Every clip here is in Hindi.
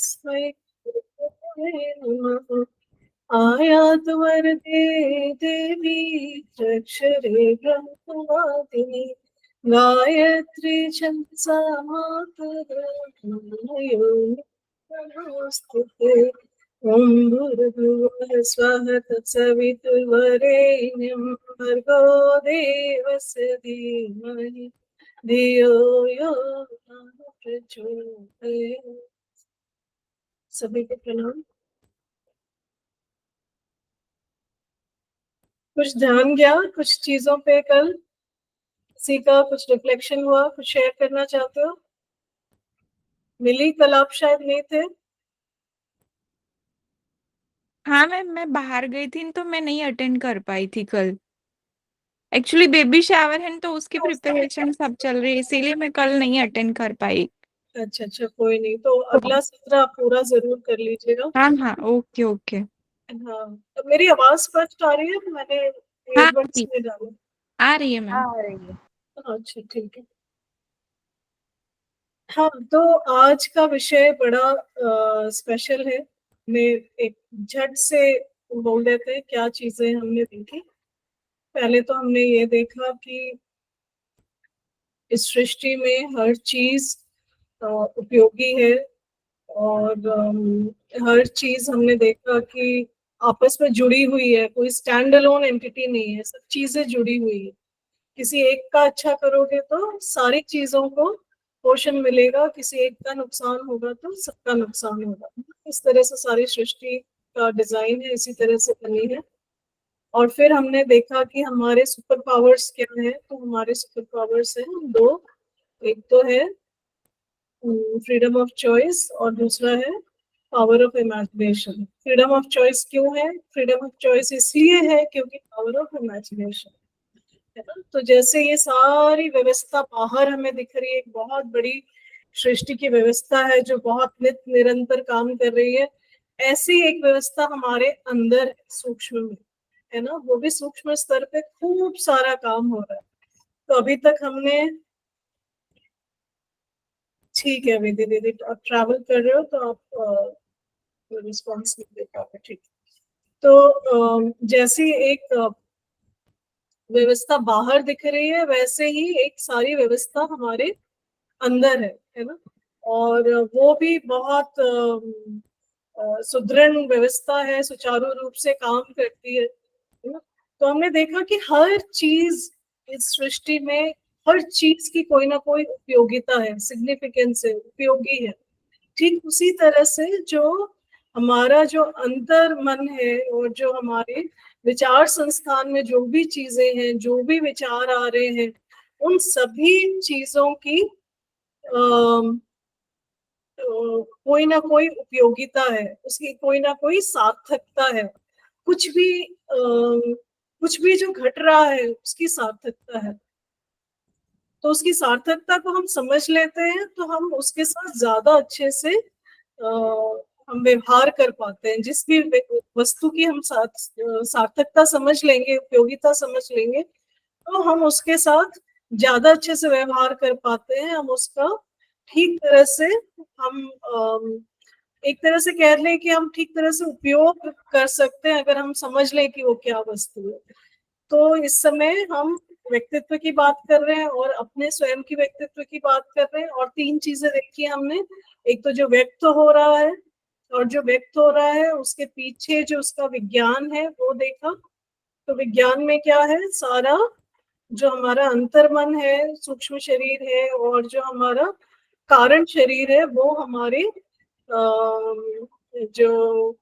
तस्मै नमः। आयात वरदे देवी अक्षरे ब्रह्मवादिनी गायत्री छंदसा मातरं नमोस्तुते। ॐ भूर्भुवः स्वः तत्सवितुर्वरेण्यं भर्गो देवस्य धीमहि धियो यो नः प्रचोदयात्। सभी को प्रणाम। कुछ ध्यान गया कुछ चीजों पे? कल किसी का कुछ रिफ्लेक्शन हुआ, कुछ शेयर करना चाहते हो? मिली कल आप शायद नहीं थे। हाँ मैम, मैं बाहर गई थी तो मैं नहीं अटेंड कर पाई थी कल। एक्चुअली बेबी शावर है तो उसकी प्रिपरेशन सब चल रही है, इसीलिए मैं कल नहीं अटेंड कर पाई। अच्छा अच्छा, कोई नहीं, तो अगला सत्र आप पूरा जरूर कर लीजिएगा। हाँ हाँ, ओके ओके। हाँ, तो मेरी आवाज स्पष्ट आ रही है? मैंने हाँ ईयरबड्स जी, में डाला। आ रही है मैम। आ रही है। अच्छा ठीक है। हाँ, तो आज का विषय बड़ा स्पेशल है। मैं एक झट से बोल देते हैं क्या चीजें हमने देखी। पहले तो हमने ये देखा कि इस सृष्टि में हर चीज उपयोगी है, और हर चीज हमने देखा कि आपस में जुड़ी हुई है, कोई स्टैंड अलोन एंटिटी नहीं है, सब चीजें जुड़ी हुई है। किसी एक का अच्छा करोगे तो सारी चीजों को पोषण मिलेगा, किसी एक का नुकसान होगा तो सबका नुकसान होगा। इस तरह से सारी सृष्टि का डिजाइन है, इसी तरह से बनी है। और फिर हमने देखा कि हमारे सुपर पावर्स क्या है। तो हमारे सुपर पावर्स है दो, एक तो है फ्रीडम ऑफ चॉइस और दूसरा है power of imagination. Freedom of choice क्यों है? फ्रीडम ऑफ चॉइस इसलिए है क्योंकि पावर ऑफ इमेजिनेशन है ना। तो जैसे ये सारी व्यवस्था बाहर हमें दिख रही है, एक बहुत बड़ी सृष्टि की व्यवस्था है जो बहुत निरंतर काम कर रही है, ऐसी एक व्यवस्था हमारे अंदर है, सूक्ष्म में, है ना। वो भी सूक्ष्म स्तर पे खूब सारा काम हो रहा है। तो अभी तक हमने, ठीक है विधि दीदी, आप ट्रैवल कर रहे हो तो आप रिस्पॉन्स नहीं दे पाओगे, ठीक। तो जैसी एक व्यवस्था बाहर दिख रही है, वैसे ही एक सारी व्यवस्था हमारे अंदर है ना। और वो भी बहुत सुदृढ़ व्यवस्था है, सुचारू रूप से काम करती है ना। तो हमने देखा कि हर चीज इस सृष्टि में, हर चीज की कोई ना कोई उपयोगिता है, सिग्निफिकेंस है, उपयोगी है। ठीक उसी तरह से जो हमारा जो अंतर मन है और जो हमारे विचार संस्थान में जो भी चीजें हैं, जो भी विचार आ रहे हैं, उन सभी चीजों की कोई ना कोई उपयोगिता है, उसकी कोई ना कोई सार्थकता है। कुछ भी कुछ भी जो घट रहा है उसकी सार्थकता है। तो उसकी सार्थकता को हम समझ लेते हैं तो हम उसके साथ ज्यादा अच्छे से हम व्यवहार कर पाते हैं। जिस भी वस्तु की हम सार्थकता समझ लेंगे, उपयोगिता समझ लेंगे, तो हम उसके साथ ज्यादा अच्छे से व्यवहार कर पाते हैं। हम उसका ठीक तरह से, हम एक तरह से कह लें कि हम ठीक तरह से उपयोग कर सकते हैं अगर हम समझ लें कि वो क्या वस्तु है। तो इस समय हम व्यक्तित्व की बात कर रहे हैं और अपने स्वयं की व्यक्तित्व की बात कर रहे हैं, और तीन चीजें देखी हमने। एक तो जो व्यक्त हो रहा है, और जो व्यक्त हो रहा है उसके पीछे जो उसका विज्ञान है वो देखा। तो विज्ञान में क्या है, सारा जो हमारा अंतर्मन है, सूक्ष्म शरीर है, और जो हमारा कारण शरीर है, वो हमारे जो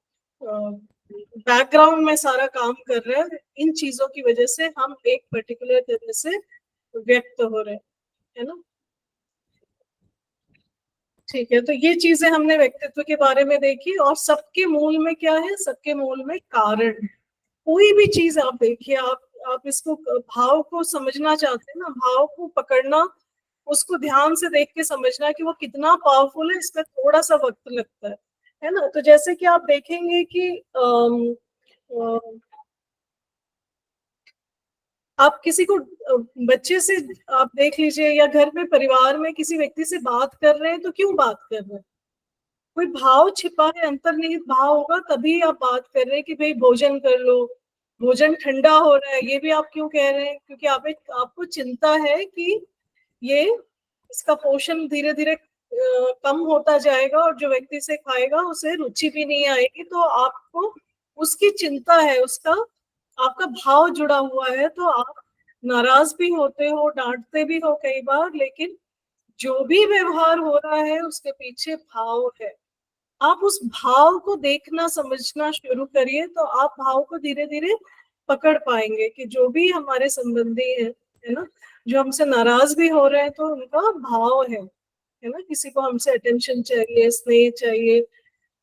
बैकग्राउंड में सारा काम कर रहा है। इन चीजों की वजह से हम एक पर्टिकुलर तरह से व्यक्त हो रहे हैं, है ना। ठीक है, तो ये चीजें हमने व्यक्तित्व के बारे में देखी। और सबके मूल में क्या है? सबके मूल में कारण है। कोई भी चीज आप देखिए, आप इसको भाव को समझना चाहते हैं ना, भाव को पकड़ना, उसको ध्यान से देख के समझना कि वो कितना पावरफुल है, इसमें थोड़ा सा वक्त लगता है ना। तो जैसे कि आप देखेंगे कि आप किसी को बच्चे से आप देख लीजिए, या घर में परिवार में किसी व्यक्ति से बात कर रहे हैं तो क्यों बात कर रहे हैं? कोई भाव छिपा है, अंतर्निहित भाव होगा तभी आप बात कर रहे हैं कि भाई भोजन कर लो, भोजन ठंडा हो रहा है, ये भी आप क्यों कह रहे हैं? क्योंकि आपको चिंता है कि ये इसका पोषण धीरे धीरे कम होता जाएगा और जो व्यक्ति से खाएगा उसे रुचि भी नहीं आएगी, तो आपको उसकी चिंता है, उसका आपका भाव जुड़ा हुआ है, तो आप नाराज भी होते हो, डांटते भी हो कई बार, लेकिन जो भी व्यवहार हो रहा है उसके पीछे भाव है। आप उस भाव को देखना समझना शुरू करिए, तो आप भाव को धीरे धीरे पकड़ पाएंगे कि जो भी हमारे संबंधी है ना, जो हमसे नाराज भी हो रहे हैं तो उनका भाव है ना, किसी को हमसे अटेंशन चाहिए, स्नेह चाहिए,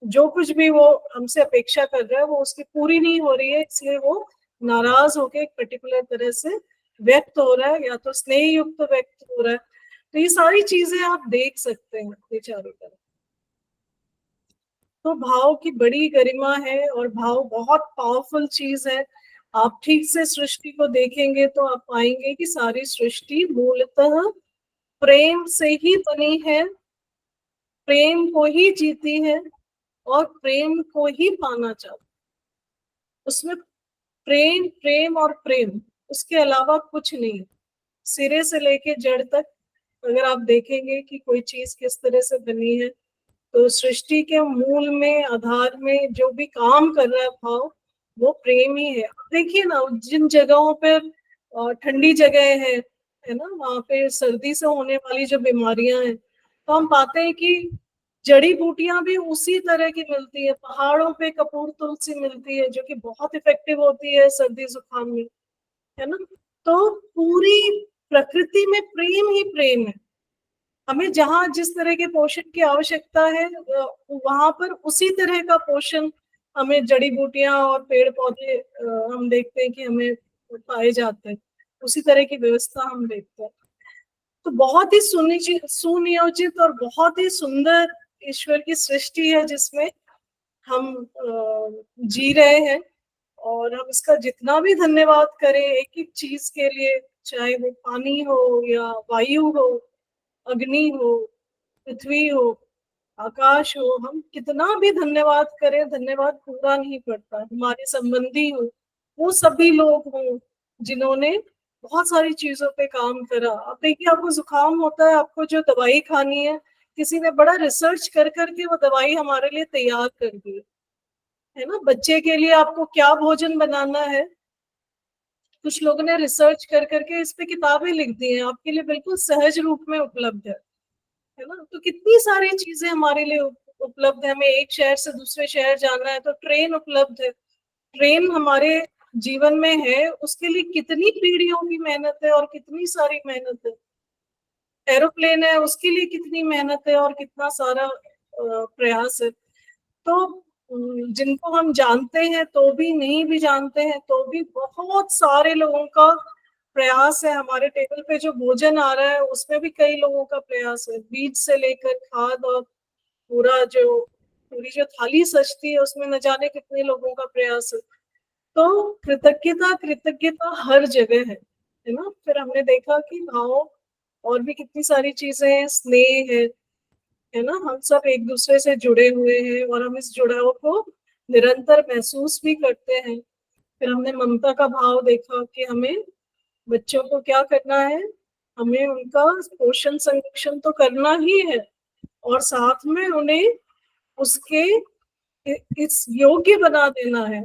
जो कुछ भी वो हमसे अपेक्षा कर रहा है वो उसकी पूरी नहीं हो रही है, इसलिए वो नाराज होके एक पर्टिकुलर तरह से व्यक्त हो रहा है, या तो स्नेह युक्त व्यक्त हो रहा है। तो ये सारी चीजें आप देख सकते हैं अपने चारों तरफ। तो भाव की बड़ी गरिमा है और भाव बहुत पावरफुल चीज है। आप ठीक से सृष्टि को देखेंगे तो आप पाएंगे कि सारी सृष्टि मूलतः प्रेम से ही बनी है, प्रेम को ही जीती है और प्रेम को ही पाना चाहती है। उसमें प्रेम प्रेम और प्रेम, उसके अलावा कुछ नहीं। सिरे से लेके जड़ तक अगर आप देखेंगे कि कोई चीज किस तरह से बनी है, तो सृष्टि के मूल में, आधार में जो भी काम कर रहा है भाव, वो प्रेम ही है। अब देखिए ना, जिन जगहों पर ठंडी जगह है ना, वहां पे सर्दी से होने वाली जो बीमारियां हैं, तो हम पाते हैं कि जड़ी बूटियां भी उसी तरह की मिलती है। पहाड़ों पे कपूर तुलसी मिलती है जो कि बहुत इफेक्टिव होती है सर्दी जुकाम में, है ना। तो पूरी प्रकृति में प्रेम ही प्रेम है। हमें जहाँ जिस तरह के पोषण की आवश्यकता है वहां पर उसी तरह का पोषण हमें जड़ी बूटियां और पेड़ पौधे हम देखते हैं कि हमें पाए जाते हैं, उसी तरह की व्यवस्था हम देखते हैं। तो बहुत ही सुनियोजित और बहुत ही सुंदर ईश्वर की सृष्टि है जिसमें हम जी रहे हैं। और हम इसका जितना भी धन्यवाद करें एक एक चीज के लिए, चाहे वो पानी हो या वायु हो, अग्नि हो, पृथ्वी हो, आकाश हो, हम कितना भी धन्यवाद करें धन्यवाद पूरा नहीं पड़ता। हमारे संबंधी हो, वो सभी लोग हों जिन्होंने बहुत सारी चीजों पे काम करा। अब देखिए, आपको जुकाम होता है, आपको जो दवाई खानी है, किसी ने बड़ा रिसर्च कर करके वो दवाई हमारे लिए तैयार कर दी है ना। बच्चे के लिए आपको क्या भोजन बनाना है, कुछ लोगों ने रिसर्च कर करके इस पे किताबें लिख दी हैं, आपके लिए बिल्कुल सहज रूप में उपलब्ध है ना। तो कितनी सारी चीजें हमारे लिए उपलब्ध है। हमें एक शहर से दूसरे शहर जाना है तो ट्रेन उपलब्ध है। ट्रेन हमारे जीवन में है, उसके लिए कितनी पीढ़ियों की मेहनत है और कितनी सारी मेहनत है। एरोप्लेन है, उसके लिए कितनी मेहनत है और कितना सारा प्रयास है। तो जिनको हम जानते हैं तो भी, नहीं भी जानते हैं तो भी, बहुत सारे लोगों का प्रयास है। हमारे टेबल पे जो भोजन आ रहा है उसमें भी कई लोगों का प्रयास है, बीज से लेकर खाद और पूरी जो थाली सजती है उसमें न जाने कितने लोगों का प्रयास है। तो कृतज्ञता कृतज्ञता हर जगह है ना। फिर हमने देखा कि भाव और भी कितनी सारी चीजें हैं, स्नेह है ना। हम सब एक दूसरे से जुड़े हुए हैं और हम इस जुड़ाव को निरंतर महसूस भी करते हैं। फिर हमने ममता का भाव देखा कि हमें बच्चों को क्या करना है, हमें उनका पोषण संरक्षण तो करना ही है और साथ में उन्हें उसके इस योग्य बना देना है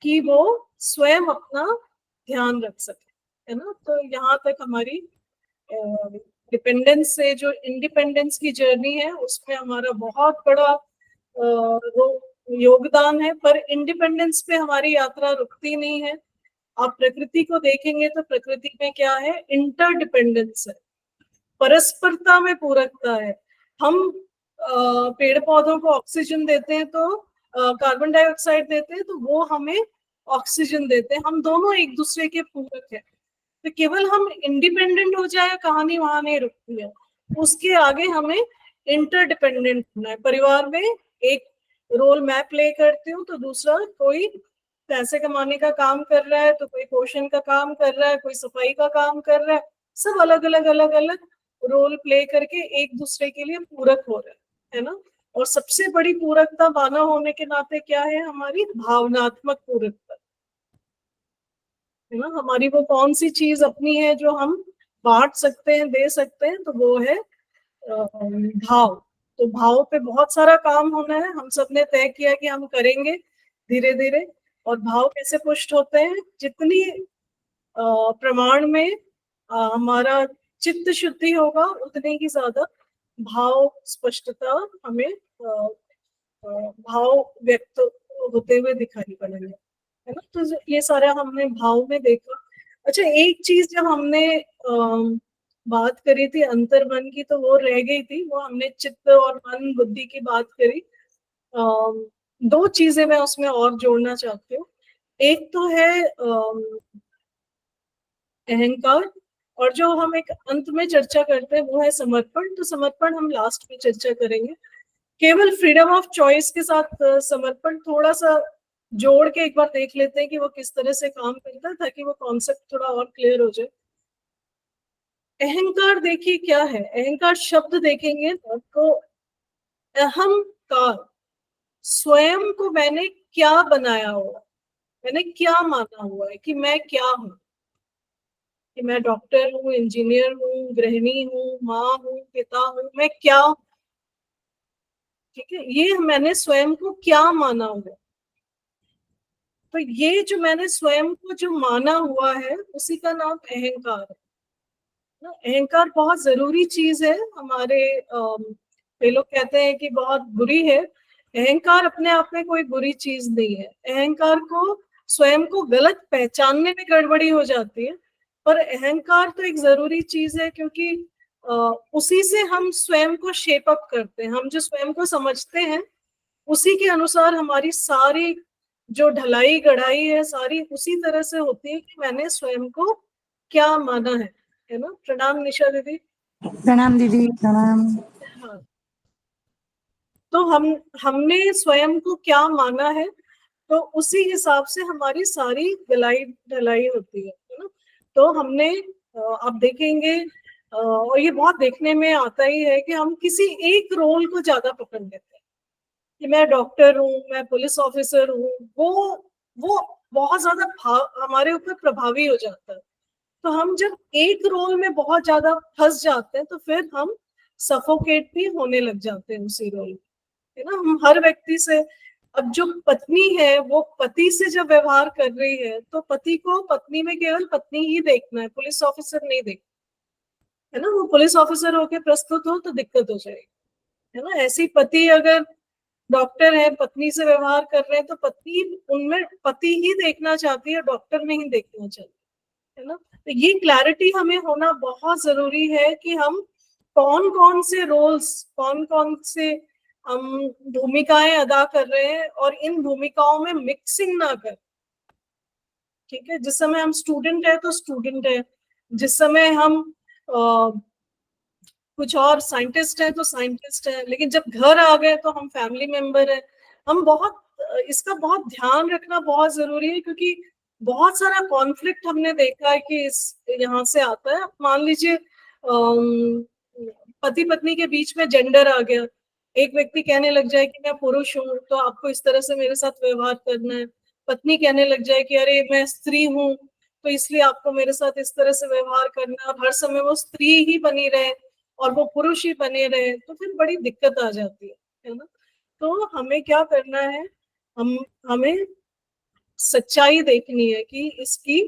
कि वो स्वयं अपना ध्यान रख सके, है ना। तो यहाँ तक हमारी डिपेंडेंस से जो इंडिपेंडेंस की जर्नी है उसमें हमारा बहुत बड़ा योगदान है। पर इंडिपेंडेंस पे हमारी यात्रा रुकती नहीं है। आप प्रकृति को देखेंगे तो प्रकृति में क्या है, इंटरडिपेंडेंस है, परस्परता में पूरकता है। हम पेड़ पौधों को ऑक्सीजन देते हैं तो कार्बन डाइऑक्साइड देते हैं, तो वो हमें ऑक्सीजन देते हैं, हम दोनों एक दूसरे के पूरक हैं। तो केवल हम इंडिपेंडेंट हो जाए कहानी वहां नहीं रुकती है, उसके आगे हमें इंटरडिपेंडेंट होना है। परिवार में एक रोल मैं प्ले करती हूँ तो दूसरा कोई पैसे कमाने का काम कर रहा है, तो कोई पोषण का काम कर रहा है, कोई सफाई का काम कर रहा है। सब अलग अलग रोल प्ले करके एक दूसरे के लिए पूरक हो रहे हैं, है ना। और सबसे बड़ी पूरकता मानव होने के नाते क्या है, हमारी भावनात्मक पूरकता, है ना। हमारी वो कौन सी चीज अपनी है जो हम बांट सकते हैं, दे सकते हैं, तो वो है भाव। तो भाव पे बहुत सारा काम होना है, हम सब ने तय किया कि हम करेंगे धीरे धीरे। और भाव कैसे पुष्ट होते हैं, जितनी प्रमाण में हमारा चित्त शुद्धि होगा, उतनी ही ज्यादा भाव स्पष्टता हमें भाव व्यक्त होते हुए दिखाई पड़ेंगे, है ना। तो ये सारा हमने भाव में देखा। अच्छा, एक चीज जब हमने बात करी थी अंतर्मन की, तो वो रह गई थी, वो हमने चित्त और मन बुद्धि की बात करी। दो चीजें मैं उसमें और जोड़ना चाहती हूँ। एक तो है अहंकार, और जो हम एक अंत में चर्चा करते हैं वो है समर्पण। तो समर्पण हम लास्ट में चर्चा करेंगे। केवल फ्रीडम ऑफ चॉइस के साथ समर्पण थोड़ा सा जोड़ के एक बार देख लेते हैं कि वो किस तरह से काम करता है, ताकि वो कॉन्सेप्ट थोड़ा और क्लियर हो जाए। अहंकार देखिए क्या है, अहंकार शब्द देखेंगे तो अहंकार, स्वयं को मैंने क्या बनाया हुआ, मैंने क्या माना हुआ है कि मैं क्या हूं, कि मैं डॉक्टर हूँ, इंजीनियर हूँ, गृहिणी हूँ, माँ हूँ, पिता हूँ, मैं क्या हूँ। ठीक है, ये मैंने स्वयं को क्या माना हुआ। तो ये जो मैंने स्वयं को जो माना हुआ है, उसी का नाम अहंकार है ना। अहंकार बहुत जरूरी चीज है हमारे। ये लोग कहते हैं कि बहुत बुरी है। अहंकार अपने आप में कोई बुरी चीज नहीं है। अहंकार को, स्वयं को गलत पहचानने में गड़बड़ी हो जाती है, पर अहंकार तो एक जरूरी चीज है, क्योंकि उसी से हम स्वयं को शेप अप करते हैं। हम जो स्वयं को समझते हैं, उसी के अनुसार हमारी सारी जो ढलाई गढ़ाई है, सारी उसी तरह से होती है कि मैंने स्वयं को क्या माना है ना। प्रणाम निशा दीदी। प्रणाम दीदी, प्रणाम। हाँ, तो हमने स्वयं को क्या माना है, तो उसी हिसाब से हमारी सारी गलाई ढलाई होती है ना। तो हमने आप देखेंगे, और ये बहुत देखने में आता ही है कि हम किसी एक रोल को ज्यादा पकड़ लेते हैं कि मैं डॉक्टर हूँ, मैं पुलिस ऑफिसर हूँ। वो बहुत ज्यादा हमारे ऊपर प्रभावी हो जाता है। तो हम जब एक रोल में बहुत ज्यादा फंस जाते हैं, तो फिर हम सफोकेट भी होने लग जाते हैं उसी रोल में, है ना। हम हर व्यक्ति से, अब जो पत्नी है वो पति से जब व्यवहार कर रही है, तो पति को पत्नी में केवल पत्नी ही देखना है, पुलिस ऑफिसर नहीं देखना, है ना। वो पुलिस ऑफिसर होके प्रस्तुत हो तो दिक्कत हो जाएगी, है ना। ऐसी पति अगर डॉक्टर है, पत्नी से व्यवहार कर रहे हैं, तो पत्नी उनमें पति ही देखना चाहती है, डॉक्टर नहीं देखना चाहती, है ना। तो ये क्लैरिटी हमें होना बहुत जरूरी है कि हम कौन कौन से रोल्स, कौन कौन से हम भूमिकाएं अदा कर रहे हैं, और इन भूमिकाओं में मिक्सिंग ना कर। ठीक है, जिस समय हम स्टूडेंट है तो स्टूडेंट है, जिस समय हम कुछ और साइंटिस्ट है तो साइंटिस्ट है, लेकिन जब घर आ गए तो हम फैमिली मेंबर है। हम बहुत इसका बहुत ध्यान रखना बहुत जरूरी है, क्योंकि बहुत सारा कॉन्फ्लिक्ट हमने देखा है कि इस यहाँ से आता है। मान लीजिए पति पत्नी के बीच में जेंडर आ गया, एक व्यक्ति कहने लग जाए कि मैं पुरुष हूँ तो आपको इस तरह से मेरे साथ व्यवहार करना है, पत्नी कहने लग जाए कि अरे मैं स्त्री हूँ तो इसलिए आपको मेरे साथ इस तरह से व्यवहार करना है, और हर समय वो स्त्री ही बनी रहे और वो पुरुष ही बने रहे, तो फिर बड़ी दिक्कत आ जाती है ना। तो हमें क्या करना है, हमें सच्चाई देखनी है कि इसकी,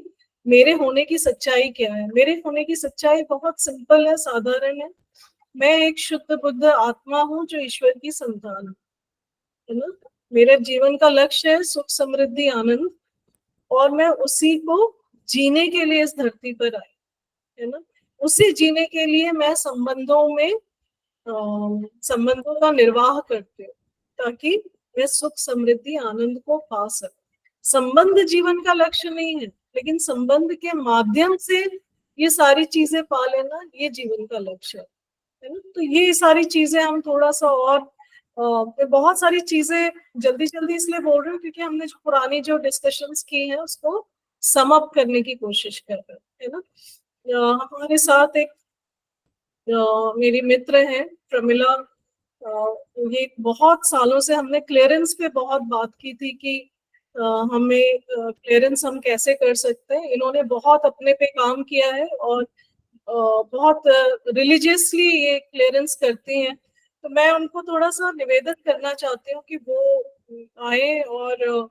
मेरे होने की सच्चाई क्या है। मेरे होने की सच्चाई बहुत सिंपल है, साधारण है। मैं एक शुद्ध बुद्ध आत्मा हूँ जो ईश्वर की संतान है ना। मेरे जीवन का लक्ष्य है सुख समृद्धि आनंद, और मैं उसी को जीने के लिए इस धरती पर आई, है ना। उसी जीने के लिए मैं संबंधों में संबंधों का निर्वाह करते हो, ताकि मैं सुख समृद्धि आनंद को पा सकूं। संबंध जीवन का लक्ष्य नहीं है, लेकिन संबंध के माध्यम से ये सारी चीजें पा लेना, ये जीवन का लक्ष्य है ना। तो ये सारी चीजें हम थोड़ा सा और बहुत सारी चीजें जल्दी जल्दी इसलिए बोल रही हूँ क्योंकि हमने जो पुरानी जो डिस्कशंस की हैं उसको सम अप करने की कोशिश कर रहे हैं, है ना। हमारे साथ एक मेरी मित्र है प्रमिला, ये बहुत सालों से हमने क्लियरेंस पे बहुत बात की थी कि हमें क्लियरेंस हम कैसे कर सकते हैं। इन्होंने बहुत अपने पे काम किया है और बहुत रिलीजियसली ये क्लियरेंस करती हैं। तो मैं उनको थोड़ा सा निवेदन करना चाहती हूँ कि वो आए और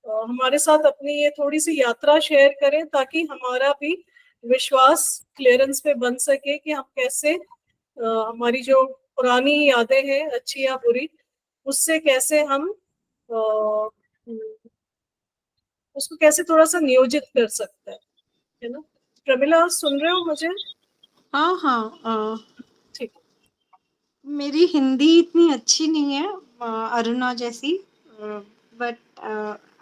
हमारे साथ अपनी ये थोड़ी सी यात्रा शेयर करें, ताकि हमारा भी विश्वास क्लियरेंस पे बन सके कि हम कैसे हमारी जो पुरानी यादें हैं, अच्छी या बुरी, उससे कैसे हम अ, उसको कैसे थोड़ा सा नियोजित कर सकते हैं, है ना। प्रमिला, सुन रहे हो मुझे? हाँ हाँ ठीक। मेरी हिंदी इतनी अच्छी नहीं है अरुणा जैसी, but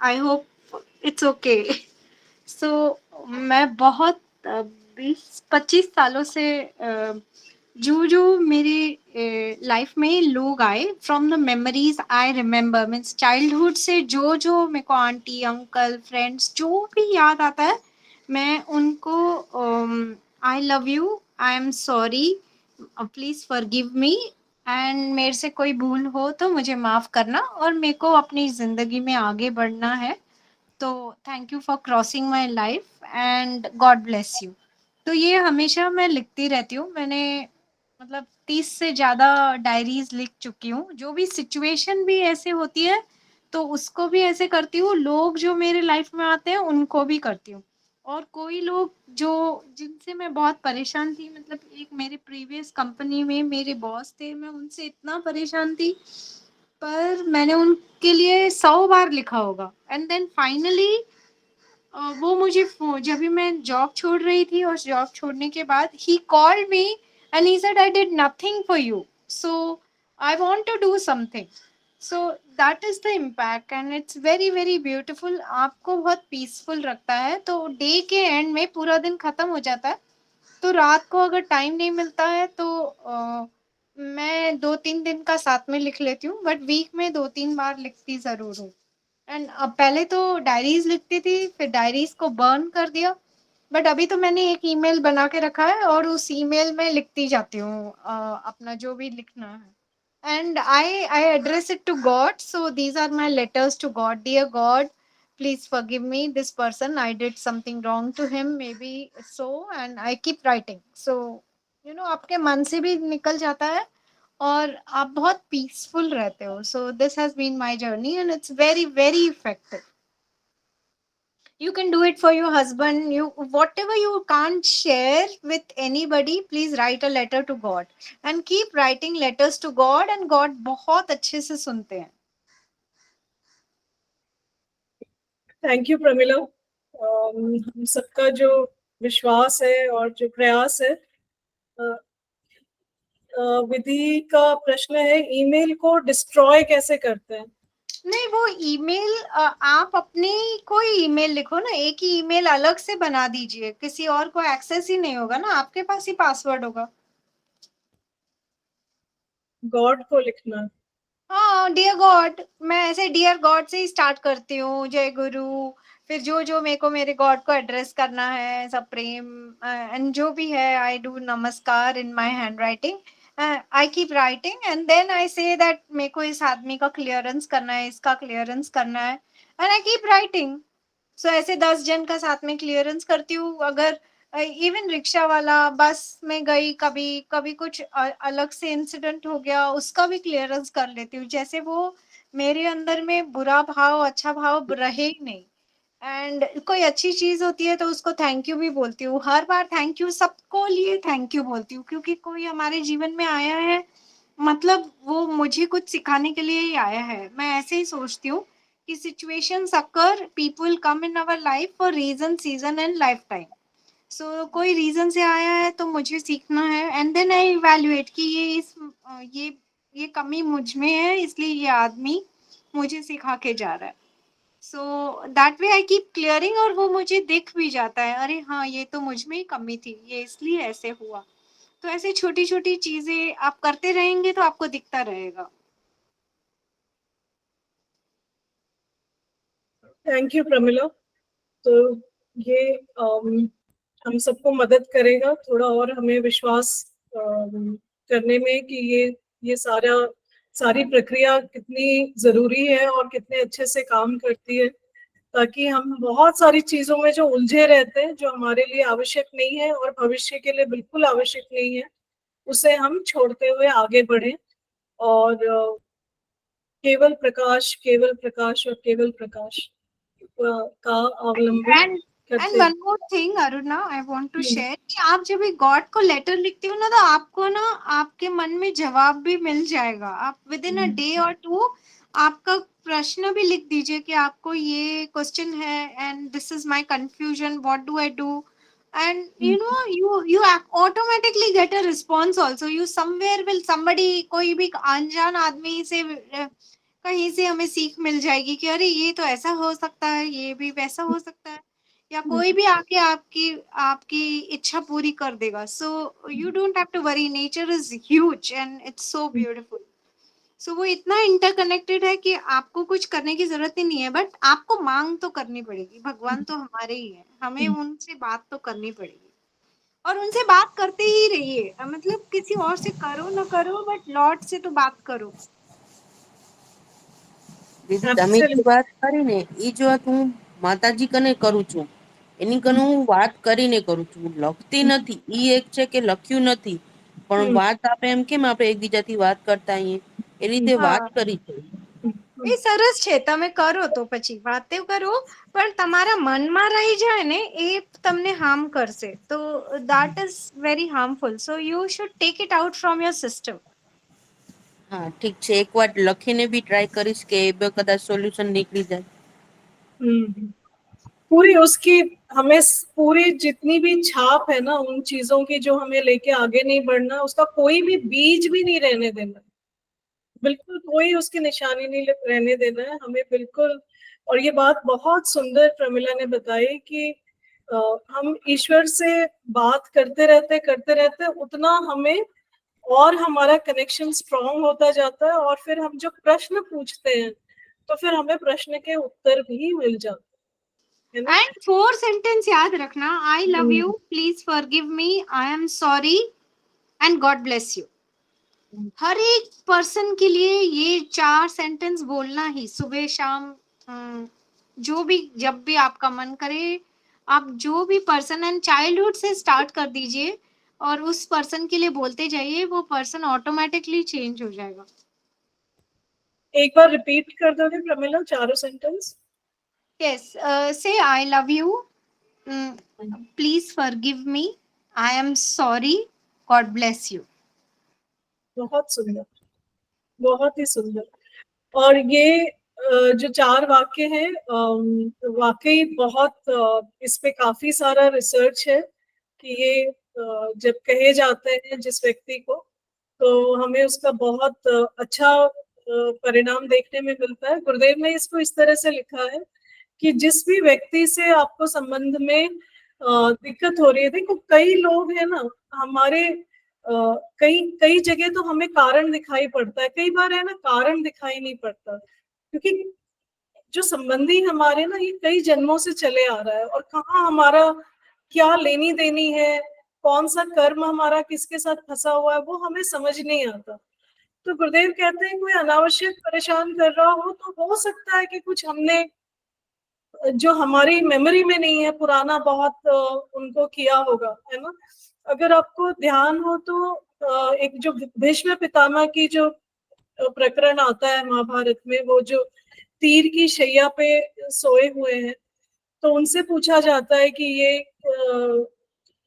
I hope it's okay. So मैं बहुत 20-25 सालों से जो जो मेरी लाइफ में लोग आए, from the memories I remember, means childhood से जो जो मेरे को आंटी अंकल फ्रेंड्स जो भी याद आता है, मैं उनको आई love you, I am sorry, please forgive me, and मेरे से कोई भूल हो तो मुझे माफ करना, और मेरे को अपनी जिंदगी में आगे बढ़ना है, तो thank you for crossing my life and God bless you. तो ये हमेशा मैं लिखती रहती हूँ। मैंने मतलब 30 से ज़्यादा डायरीज लिख चुकी हूँ। जो भी सिचुएशन भी ऐसे होती है तो उसको भी ऐसे करती हूँ, लोग जो मेरे लाइफ में आते हैं उनको भी करती हूँ। और कोई लोग जो जिनसे मैं बहुत परेशान थी, मतलब एक मेरे प्रीवियस कंपनी में मेरे बॉस थे, मैं उनसे इतना परेशान थी, पर मैंने उनके लिए 100 बार लिखा होगा, एंड देन फाइनली वो मुझे जब भी मैं जॉब छोड़ रही थी, और जॉब छोड़ने के बाद he called me and he said I did nothing for you, so I want to do something. So that is the impact and it's very very beautiful. आपको बहुत पीसफुल रखता है, तो डे के एंड में पूरा दिन खत्म हो जाता है, तो रात को अगर टाइम नहीं मिलता है तो मैं 2-3 दिन का साथ में लिख लेती हूँ, बट वीक में 2-3 बार लिखती जरूर हूँ। एंड पहले तो डायरीज लिखती थी, फिर डायरीज को बर्न कर दिया, बट अभी तो मैंने एक ईमेल बना के रखा है और उस ईमेल में लिखती जाती हूँ अपना जो भी लिखना है, and I address it to God. So these are my letters to God. Dear God, please forgive me this person, I did something wrong to him, maybe, so, and I keep writing, so आपके मन से भी निकल जाता है और आप बहुत पीसफुल रहते हो। So this has been my journey and it's very very effective. You can do it for your husband, you whatever you can't share with anybody, please write a letter to God and keep writing letters to God, and God बहुत अच्छे से सुनते हैं। Thank you Pramila. हम सबका जो विश्वास है और जो प्रयास है, विधि का प्रश्न है, ईमेल को डिस्ट्रॉय कैसे करते हैं? नहीं, वो ईमेल आप अपनी कोई ईमेल लिखो ना, एक ही ईमेल अलग से बना दीजिए, किसी और को एक्सेस ही नहीं होगा ना, आपके पास ही पासवर्ड होगा। गॉड को लिखना। हाँ, डियर गॉड, मैं ऐसे डियर गॉड से ही स्टार्ट करती हूँ, जय गुरु, फिर जो जो मेरे को मेरे गॉड को एड्रेस करना है, सब प्रेम एंड जो भी है, आई डू नमस्कार in my handwriting, I keep writing, and then I say that मेरे को इस आदमी का क्लियरेंस करना है, इसका क्लियरेंस करना है, एंड आई कीप राइटिंग। सो ऐसे 10 जन का साथ में क्लियरेंस करती हूँ। अगर इवन रिक्शा वाला, बस में गई, कभी कभी कुछ अलग से इंसिडेंट हो गया, उसका भी क्लियरेंस कर लेती हूँ, जैसे वो मेरे अंदर में बुरा भाव अच्छा भाव रहे ही नहीं। एंड कोई अच्छी चीज होती है तो उसको थैंक यू भी बोलती हूँ, हर बार थैंक यू, सबको लिए थैंक यू बोलती हूँ, क्योंकि कोई हमारे जीवन में आया है, मतलब वो मुझे कुछ सिखाने के लिए ही आया है। मैं ऐसे ही सोचती हूँ कि situations occur, people come in our life for reason, season and life time. So कोई रीजन से आया है तो मुझे सीखना है, एंड देन आई इवैल्यूएट कि ये कमी मुझ में है, इसलिए ये आदमी मुझे सिखा के जा रहा है। So that way I keep clearing, और वो मुझे दिख भी जाता है, अरे हाँ, ये तो मुझ में ही कमी थी, ये इसलिए ऐसे हुआ। तो ऐसे छोटी छोटी चीजें आप करते रहेंगे तो आपको दिखता रहेगा। Thank you Pramila. तो ये हम सबको मदद करेगा थोड़ा और हमें विश्वास करने में कि ये सारा सारी प्रक्रिया कितनी जरूरी है और कितने अच्छे से काम करती है, ताकि हम बहुत सारी चीजों में जो उलझे रहते हैं, जो हमारे लिए आवश्यक नहीं है और भविष्य के लिए बिल्कुल आवश्यक नहीं है, उसे हम छोड़ते हुए आगे बढ़े और केवल प्रकाश और केवल प्रकाश का अवलंबन एंड करते one more thing Aruna, I want to hmm. Share कि आप जब भी गॉड को लेटर लिखते हो ना, तो आपको ना आपके मन में जवाब भी मिल जाएगा। आप विद इन अ डे और टू आपका प्रश्न भी लिख दीजिए कि आपको ये क्वेश्चन है and this is my confusion, what do I do, and you automatically get a response also. You somewhere will somebody, कोई भी अनजान आदमी से कहीं से हमें सीख मिल जाएगी कि अरे ये तो ऐसा हो सकता है, ये भी वैसा हो सकता है, या कोई भी आके आपकी आपकी इच्छा पूरी कर देगा. So you don't have to worry, nature is huge and it's so beautiful. So वो इतना इंटरकनेक्टेड है कि आपको कुछ करने की जरूरत ही नहीं है, बट आपको मांग तो करनी पड़ेगी. भगवान तो हमारे ही है, हमें उनसे बात तो करनी पड़ेगी और उनसे बात करते ही रहिए. मतलब किसी और से करो ना करो, बट लॉर्ड से तो बात करो. દીદી તમે જે વાત કરી ને એ જો હું માતાજી કને કરું છું, એની કને હું વાત કરીને કરું છું, લખતી નથી. ઈ એક છે કે લખ્યું નથી, પણ વાત આપણે એમ કેમ આપણે એકબીજાથી વાત કરતા આઈએ એ રીતે વાત કરી છે. એ સરસ છે, તમે કરો તો પછી વાતે કરો, પણ તમારા મનમાં રહી જાય ને એ તમને હાર્મ કરશે, તો that is very harmful. So you should take it out from your system. હા ઠીક છે, એક વાર લખીને બી ટ્રાય કરીશ કે એ કદાચ સોલ્યુશન નીકળી જાય. पूरी उसकी हमें पूरी जितनी भी छाप है ना उन चीजों की जो हमें लेके आगे नहीं बढ़ना, उसका कोई भी बीज भी नहीं रहने देना, बिल्कुल कोई उसकी निशानी नहीं रहने देना है हमें, बिल्कुल. और ये बात बहुत सुंदर प्रमिला ने बताई कि हम ईश्वर से बात करते रहते उतना हमें और हमारा कनेक्शन स्ट्रांग होता जाता है, और फिर हम जो प्रश्न पूछते हैं तो फिर हमें प्रश्न के उत्तर भी मिल जाते हैं. एंड 4 सेंटेंस याद रखना. I love you, please forgive me, I am sorry and God bless you. हर एक पर्सन के लिए ये 4 सेंटेंस बोलना ही, सुबह शाम, जो भी, जब भी आपका मन करे, आप जो भी पर्सन, एंड चाइल्डहुड से स्टार्ट कर दीजिए और उस पर्सन के लिए बोलते जाइए, वो पर्सन ऑटोमेटिकली चेंज हो जाएगा. एक बार रिपीट कर दोगे प्रमिला चारों sentence? Yes, say I love you, please forgive me, I am sorry, God bless you. बहुत सुंदर, बहुत ही सुंदर. और ये जो 4 वाक्य हैं वाकई बहुत, इस पे काफी सारा रिसर्च है कि ये जब कहे जाते हैं जिस व्यक्ति को, तो हमें उसका बहुत अच्छा परिणाम देखने में मिलता है. गुरुदेव ने इसको इस तरह से लिखा है कि जिस भी व्यक्ति से आपको संबंध में दिक्कत हो रही है, देखो कई लोग हैं ना हमारे, कई जगह तो हमें कारण दिखाई पड़ता है, कई बार है ना कारण दिखाई नहीं पड़ता, क्योंकि जो संबंधी हमारे ना ये कई जन्मों से चले आ रहा है, और कहाँ हमारा क्या लेनी देनी है, कौन सा कर्म हमारा किसके साथ फंसा हुआ है, वो हमें समझ नहीं आता. तो गुरुदेव कहते हैं कोई अनावश्यक परेशान कर रहा हो तो हो सकता है कि कुछ हमने जो हमारी मेमोरी में नहीं है, पुराना बहुत उनको किया होगा, है ना. अगर आपको ध्यान हो तो एक जो भीष्म पितामह की जो प्रकरण आता है महाभारत में, वो जो तीर की शैया पे सोए हुए हैं, तो उनसे पूछा जाता है कि ये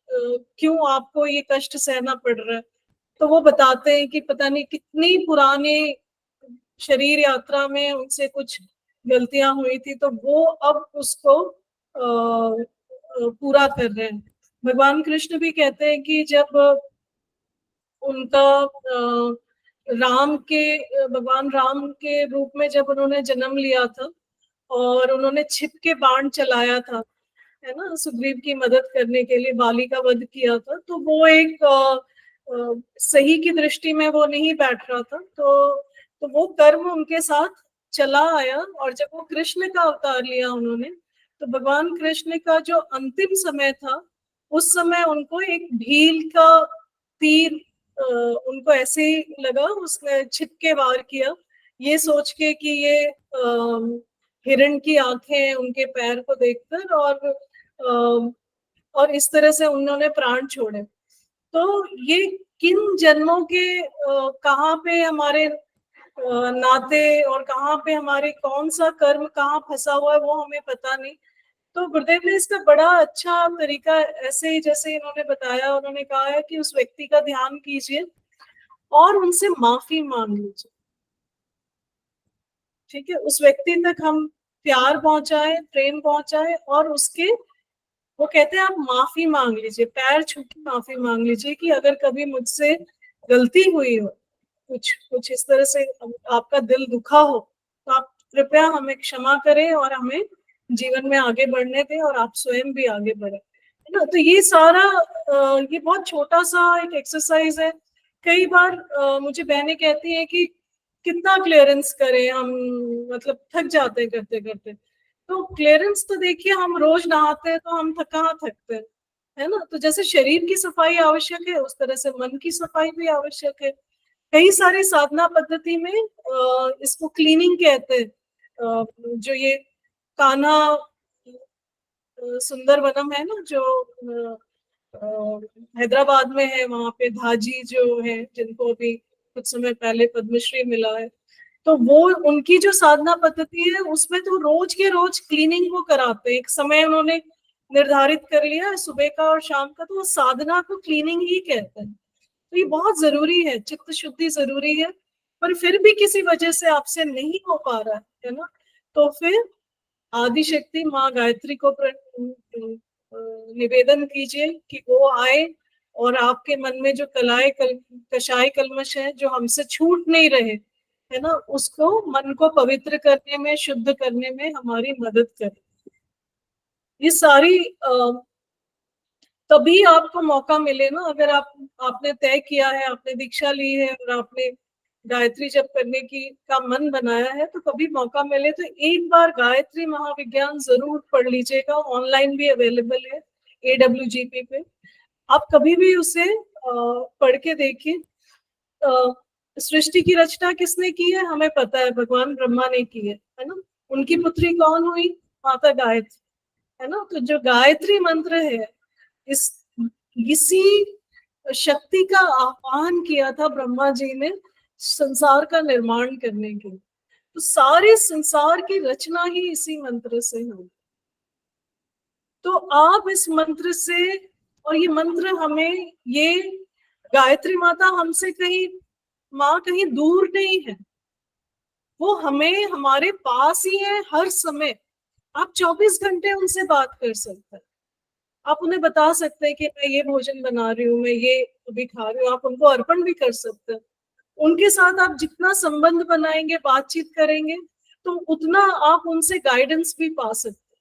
क्यों आपको ये कष्ट सहना पड़ रहा है, तो वो बताते हैं कि पता नहीं कितनी पुरानी शरीर यात्रा में उनसे कुछ गलतियां हुई थी, तो वो अब उसको पूरा कर रहे हैं. भगवान कृष्ण भी कहते हैं कि जब उनका भगवान राम के रूप में जब उन्होंने जन्म लिया था और उन्होंने छिप के बाण चलाया था, है ना, सुग्रीव की मदद करने के लिए बाली का वध किया था, तो वो एक सही की दृष्टि में वो नहीं बैठ रहा था, तो वो कर्म उनके साथ चला आया. और जब वो कृष्ण का अवतार लिया उन्होंने, तो भगवान कृष्ण का जो अंतिम समय था, उस समय उनको एक भील का तीर उनको ऐसे ही लगा, उसने छिपके वार किया, ये सोच के कि ये हिरण की आंखें हैं उनके पैर को देखकर, और इस तरह से उन्होंने प्राण छोड़े। तो ये किन जन्मों के कहाँ पे हमारे नाते, और कहाँ पे हमारे कौन सा कर्म कहाँ फंसा हुआ है वो हमें पता नहीं। तो गुरुदेव ने इसका बड़ा अच्छा तरीका, ऐसे ही जैसे इन्होंने बताया, उन्होंने कहा है कि उस व्यक्ति का ध्यान कीजिए और उनसे माफी मांग लीजिए। ठीक है, उस व्यक्ति तक हम प्यार पहुंचाए, प्रेम पहुंचाए, और उसके, वो कहते हैं आप माफी मांग लीजिए, पैर छू के माफी मांग लीजिए कि अगर कभी मुझसे गलती हुई हो, कुछ कुछ इस तरह से आपका दिल दुखा हो, तो आप कृपया हमें क्षमा करें और हमें जीवन में आगे बढ़ने दें, और आप स्वयं भी आगे बढ़े, है ना। तो ये सारा ये बहुत छोटा सा एक एक्सरसाइज है। कई बार मुझे बहनें कहती हैं कि कितना क्लियरेंस करें हम, मतलब थक जाते हैं करते करते। तो क्लियरेंस तो देखिए, हम रोज नहाते हैं तो हम कहाँ थकते हैं, है ना। तो जैसे शरीर की सफाई आवश्यक है, उस तरह से मन की सफाई भी आवश्यक है। कई सारी साधना पद्धति में इसको क्लीनिंग कहते हैं। जो ये कान्हा सुंदर वनम है ना, जो हैदराबाद में है, वहां पे धाजी जो है, जिनको अभी कुछ समय पहले पद्मश्री मिला है, तो वो उनकी जो साधना पद्धति है उसमें तो रोज के रोज क्लीनिंग वो कराते हैं। एक समय उन्होंने निर्धारित कर लिया है सुबह का और शाम का, तो वो साधना को क्लीनिंग ही कहते हैं। तो ये बहुत जरूरी है, चित्त शुद्धि जरूरी है। पर फिर भी किसी वजह से आपसे नहीं हो पा रहा है ना, तो फिर आदि शक्ति माँ गायत्री को निवेदन कीजिए कि वो आए और आपके मन में जो कषाय कल्मश है, जो हमसे छूट नहीं रहे, है ना, उसको, मन को पवित्र करने में, शुद्ध करने में हमारी मदद करे। ये सारी तभी आपको मौका मिले ना, अगर आपने तय किया है, आपने दीक्षा ली है और आपने गायत्री जप करने की का मन बनाया है, तो कभी मौका मिले तो एक बार गायत्री महाविज्ञान जरूर पढ़ लीजिएगा। ऑनलाइन भी अवेलेबल है AWGP पे, आप कभी भी उसे पढ़ के देखिए। सृष्टि की रचना किसने की है हमें पता है, भगवान ब्रह्मा ने की है ना। उनकी पुत्री कौन हुई? माता गायत्री, है ना। तो जो गायत्री मंत्र है, इसी शक्ति का आह्वान किया था ब्रह्मा जी ने संसार का निर्माण करने के लिए। तो सारे संसार की रचना ही इसी मंत्र से हुई। तो आप इस मंत्र से, और ये मंत्र हमें, ये गायत्री माता हमसे कहीं, माँ कहीं दूर नहीं है, वो हमें हमारे पास ही है हर समय। आप 24 घंटे उनसे बात कर सकते हैं। आप उन्हें बता सकते हैं कि मैं ये भोजन बना रही हूँ, मैं ये अभी खा रही हूँ, आप उनको अर्पण भी कर सकते हैं। उनके साथ आप जितना संबंध बनाएंगे, बातचीत करेंगे, तो उतना आप उनसे गाइडेंस भी पा सकते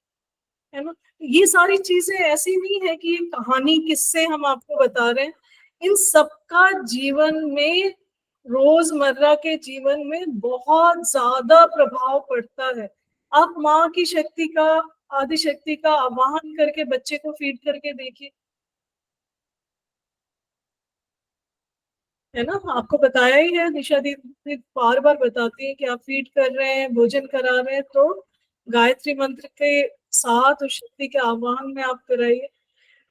हैं, है ना। ये सारी चीजें ऐसी नहीं है कि ये कहानी किस्से हम आपको बता रहे हैं, इन सबका जीवन में, रोजमर्रा के जीवन में बहुत ज्यादा प्रभाव पड़ता है। आप माँ की शक्ति का, आदि शक्ति का आवाहन करके बच्चे को फीड करके देखिए, है ना। आपको बताया ही है, निशा दीदी बार बार बताती है कि आप फीड कर रहे हैं, भोजन करा रहे हैं, तो गायत्री मंत्र के साथ उस शक्ति के आह्वान में आप कराइए।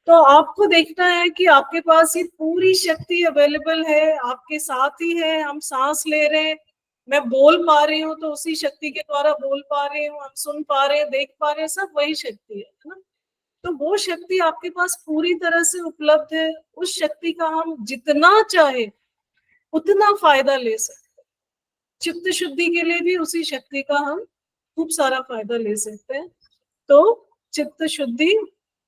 तो आपको देखना है कि आपके पास ये पूरी शक्ति अवेलेबल है, आपके साथ ही है। हम सांस ले रहे हैं, मैं बोल पा रही हूँ तो उसी शक्ति के द्वारा बोल पा रही हूँ, हम सुन पा रहे हैं, देख पा रहे हैं, सब वही शक्ति है ना। तो वो शक्ति आपके पास पूरी तरह से उपलब्ध है। उस शक्ति का हम जितना चाहे उतना फायदा ले सकते हैं। चित्त शुद्धि के लिए भी उसी शक्ति का हम खूब सारा फायदा ले सकते हैं। तो चित्त शुद्धि,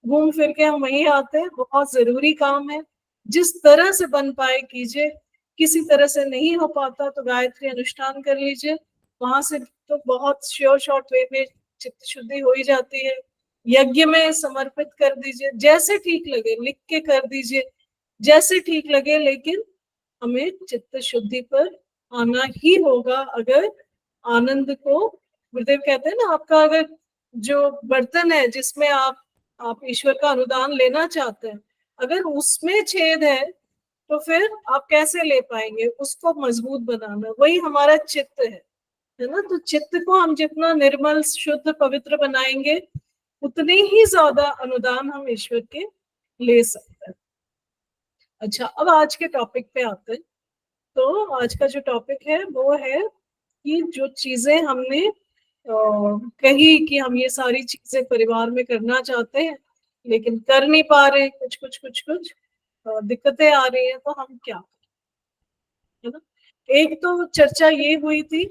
घूम फिर के हम वहीं आते हैं, बहुत जरूरी काम है। जिस तरह से बन पाए कीजिए, किसी तरह से नहीं हो पाता तो गायत्री अनुष्ठान कर लीजिए, वहां से तो बहुत श्योर शॉर्ट वे में चित्त शुद्धि हो ही जाती है। यज्ञ में समर्पित कर दीजिए, जैसे ठीक लगे, लिख के कर दीजिए, जैसे ठीक लगे, लेकिन हमें चित्त शुद्धि पर आना ही होगा। अगर आनंद को, गुरुदेव कहते हैं ना, आपका अगर जो बर्तन है जिसमें आप ईश्वर का अनुदान लेना चाहते हैं, अगर उसमें छेद है तो फिर आप कैसे ले पाएंगे? उसको मजबूत बनाना, वही हमारा चित्त है ना। तो चित्त को हम जितना निर्मल, शुद्ध, पवित्र बनाएंगे, उतने ही ज्यादा अनुदान हम ईश्वर के ले सकते हैं। अच्छा, अब आज के टॉपिक पे आते हैं। तो आज का जो टॉपिक है वो है कि जो चीजें हमने कही कि हम ये सारी चीजें परिवार में करना चाहते हैं लेकिन कर नहीं पा रहे, कुछ दिक्कतें आ रही हैं, तो हम क्या करें, है ना। एक तो चर्चा ये हुई थी,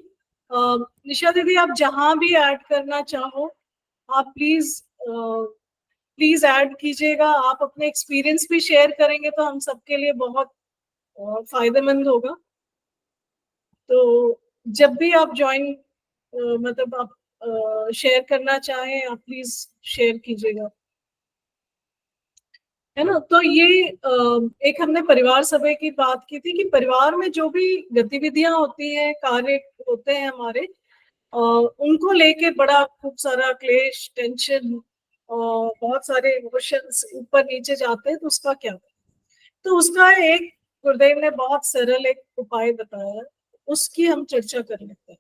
निशा दीदी आप जहां भी ऐड करना चाहो आप प्लीज ऐड कीजिएगा। आप अपने एक्सपीरियंस भी शेयर करेंगे तो हम सबके लिए बहुत फायदेमंद होगा। तो जब भी आप ज्वाइन मतलब आप शेयर करना चाहें आप प्लीज शेयर कीजिएगा, है ना। तो ये एक हमने परिवार सभा की बात की थी कि परिवार में जो भी गतिविधियां होती हैं, कार्य होते हैं हमारे, उनको लेके बड़ा खूब सारा क्लेश, टेंशन और बहुत सारे इमोशंस ऊपर नीचे जाते हैं, तो उसका क्या? तो उसका एक गुरुदेव ने बहुत सरल एक उपाय बताया, उसकी हम चर्चा कर लेते हैं।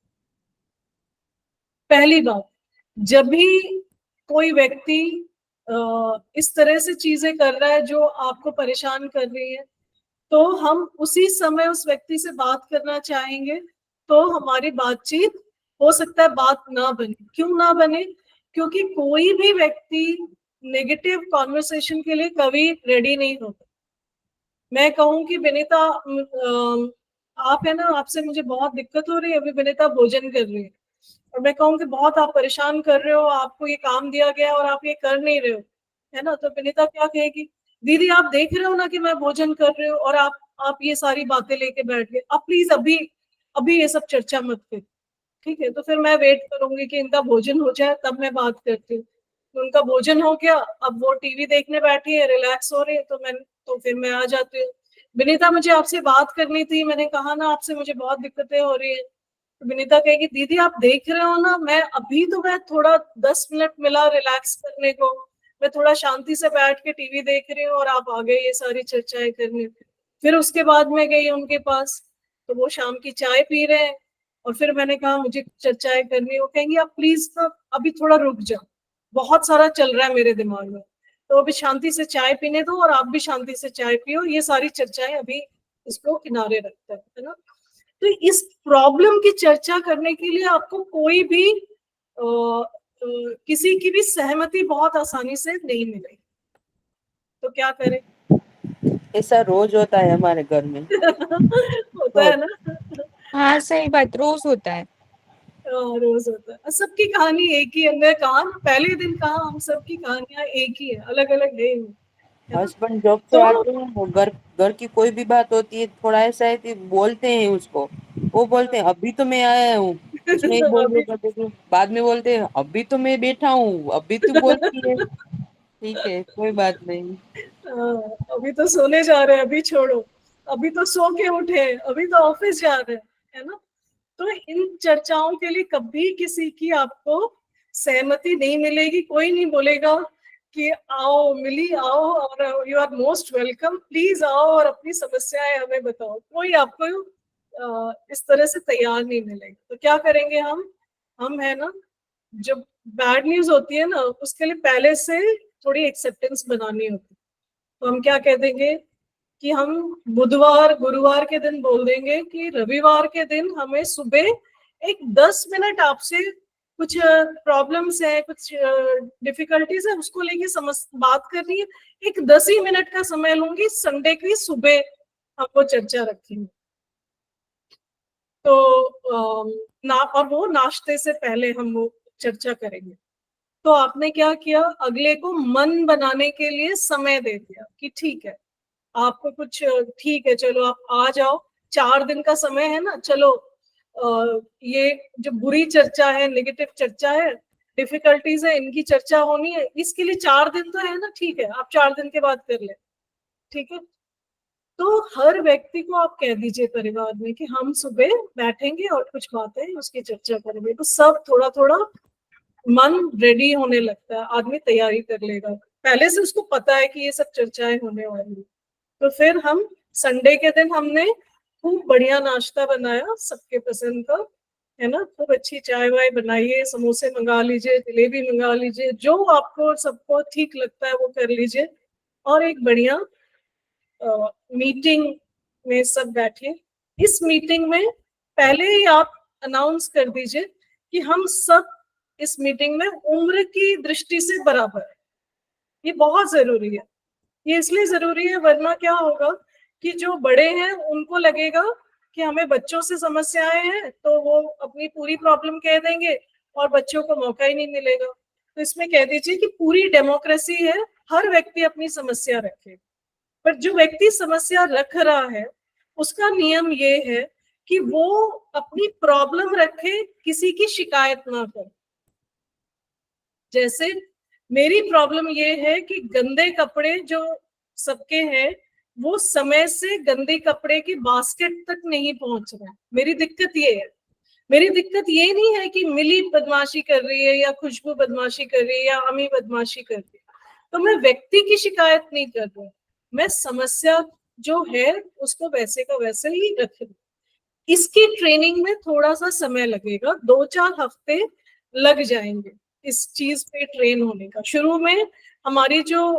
पहली बात, जब भी कोई व्यक्ति इस तरह से चीजें कर रहा है जो आपको परेशान कर रही है, तो हम उसी समय उस व्यक्ति से बात करना चाहेंगे, तो हमारी बातचीत हो सकता है बात ना बने। क्यों ना बने? क्योंकि कोई भी व्यक्ति नेगेटिव कॉन्वर्सेशन के लिए कभी रेडी नहीं होता। मैं कहूँ कि विनीता आप है ना, आपसे मुझे बहुत दिक्कत हो रही है, अभी विनीता भोजन कर रही है, और मैं कहूँ कि बहुत आप परेशान कर रहे हो, आपको ये काम दिया गया और आप ये कर नहीं रहे हो, है ना। तो विनीता क्या कहेगी, दीदी आप देख रहे हो ना कि मैं भोजन कर रही हूँ और आप ये सारी बातें लेके बैठ गए, आप प्लीज अभी अभी ये सब चर्चा मत करो, ठीक है। तो फिर मैं वेट करूंगी कि इनका भोजन हो जाए तब मैं बात करती हूँ। तो उनका भोजन हो गया, अब वो टीवी देखने बैठी है, रिलैक्स हो रही है, तो फिर मैं आ जाती हूँ, विनीता मुझे आपसे बात करनी थी, मैंने कहा ना आपसे मुझे बहुत दिक्कतें हो रही है। तो विनीता कहेगी दीदी आप देख रहे हो ना, मैं थोड़ा 10 मिनट मिला रिलैक्स करने को, मैं थोड़ा शांति से बैठ के टीवी देख रही हूँ और आप आ गए ये सारी चर्चाएं करने। फिर उसके बाद मैं गई उनके पास, तो वो शाम की चाय पी रहे हैं, और फिर मैंने कहा मुझे चर्चाएं करनी है। वो कहेंगी आप प्लीज तो अभी थोड़ा रुक जाओ, बहुत सारा चल रहा है मेरे दिमाग में, तो अभी शांति से चाय पीने दो और आप भी शांति से चाय पियो, ये सारी चर्चाएं अभी इसको किनारे रखते हैं, है ना। तो इस प्रॉब्लम की चर्चा करने के लिए आपको कोई भी किसी की भी सहमति बहुत आसानी से नहीं मिलेगी, तो क्या करें? ऐसा रोज होता है हमारे घर में। होता है ना। हाँ सही बात, रोज होता है। रोज होता है, सबकी कहानी एक ही है। मैं कहा ना पहले दिन कहा, हम सबकी कहानियां एक ही है, अलग अलग है ना? हस्बैंड जॉब से तो आते हैं, वो घर की कोई भी बात होती है, थोड़ा ऐसा है कि बोलते हैं उसको, वो बोलते हैं अभी तो मैं आया हूँ, उसमें एक बोल अभी बाद में बोलते हैं अभी तो मैं बैठा हूँ, अभी तू बोलती है। ठीक है, कोई बात नहीं। अभी तो सोने जा रहे हैं, अभी छोड़ो, अभी तो सो के उठे, अभी तो ऑफिस जा रहे हैं, है ना। तो इन चर्चाओं के लिए कभी किसी की आपको सहमति नहीं मिलेगी। कोई नहीं बोलेगा कि आओ मिली आओ और you are most welcome, please आओ और अपनी समस्याएं हमें बताओ, कोई आपको इस तरह से तैयार नहीं मिलेगा। तो क्या करेंगे हम है ना, जब बैड न्यूज होती है ना, उसके लिए पहले से थोड़ी एक्सेप्टेंस बनानी होती है। तो हम क्या कह देंगे कि हम बुधवार गुरुवार के दिन बोल देंगे कि रविवार के दिन हमें सुबह एक 10 मिनट आपसे कुछ प्रॉब्लम्स है, कुछ डिफिकल्टीज है, उसको लेके बात करनी है, एक 10 ही मिनट का समय लूंगी, संडे की सुबह हम वो चर्चा रखेंगे। तो और वो नाश्ते से पहले हम वो चर्चा करेंगे। तो आपने क्या किया, अगले को मन बनाने के लिए समय दे दिया कि ठीक है आपको कुछ, ठीक है चलो आप आ जाओ, 4 दिन का समय है ना, चलो ये जो बुरी चर्चा है, नेगेटिव चर्चा है, डिफिकल्टीज है, इनकी चर्चा होनी है, इसके लिए 4 दिन तो है ना, ठीक है आप 4 दिन के बाद कर ले, ठीक है। तो हर व्यक्ति को आप कह दीजिए परिवार में कि हम सुबह बैठेंगे और कुछ बातें उसकी चर्चा करेंगे, तो सब थोड़ा थोड़ा मन रेडी होने लगता है, आदमी तैयारी कर लेगा, पहले से उसको पता है कि ये सब चर्चाएं होने वाली है। तो फिर हम संडे के दिन हमने खूब बढ़िया नाश्ता बनाया सबके पसंद का, है ना, खूब अच्छी चाय वाय बनाइए, समोसे मंगा लीजिए, जलेबी मंगा लीजिए, जो आपको सबको ठीक लगता है वो कर लीजिए, और एक बढ़िया मीटिंग में सब बैठे। इस मीटिंग में पहले ही आप अनाउंस कर दीजिए कि हम सब इस मीटिंग में उम्र की दृष्टि से बराबर है। ये बहुत जरूरी है, ये इसलिए जरूरी है वरना क्या होगा कि जो बड़े हैं उनको लगेगा कि हमें बच्चों से समस्याएं हैं तो वो अपनी पूरी प्रॉब्लम कह देंगे और बच्चों को मौका ही नहीं मिलेगा। तो इसमें कह दीजिए कि पूरी डेमोक्रेसी है, हर व्यक्ति अपनी समस्या रखे, पर जो व्यक्ति समस्या रख रहा है उसका नियम ये है कि वो अपनी प्रॉब्लम रखे, किसी की शिकायत ना करे। जैसे मेरी प्रॉब्लम ये है कि गंदे कपड़े जो सबके हैं वो समय से गंदे कपड़े की बास्केट तक नहीं पहुंच रहे। मेरी दिक्कत ये है, मेरी दिक्कत ये नहीं है कि मिली बदमाशी कर रही है या खुशबू बदमाशी कर रही है या अमी बदमाशी कर रही है, तो मैं व्यक्ति की शिकायत नहीं कर रही हूँ, मैं समस्या जो है उसको वैसे का वैसे ही रख रही हूँ। इसकी ट्रेनिंग में थोड़ा सा समय लगेगा, 2-4 हफ्ते लग जाएंगे इस चीज पे ट्रेन होने का। शुरू में हमारी जो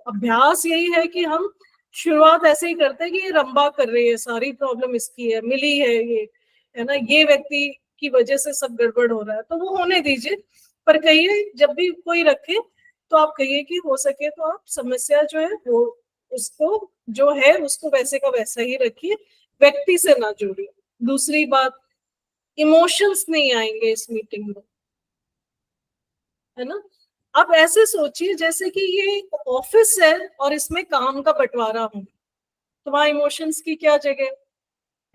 अभ्यास यही है कि हम शुरुआत ऐसे ही करते हैं कि ये रंबा कर रही है, सारी प्रॉब्लम इसकी है, मिली है ये, है ना, ये व्यक्ति की वजह से सब गड़बड़ हो रहा है, तो वो होने दीजिए। पर कहिए जब भी कोई रखे तो आप कहिए कि हो सके तो आप समस्या जो है वो उसको जो है उसको वैसे का वैसा ही रखिए, व्यक्ति से ना जोड़िए। दूसरी बात, इमोशंस नहीं आएंगे इस मीटिंग में, है ना। आप ऐसे सोचिए जैसे कि ये एक ऑफिस है और इसमें काम का बंटवारा हो, तो वहां इमोशंस की क्या जगह,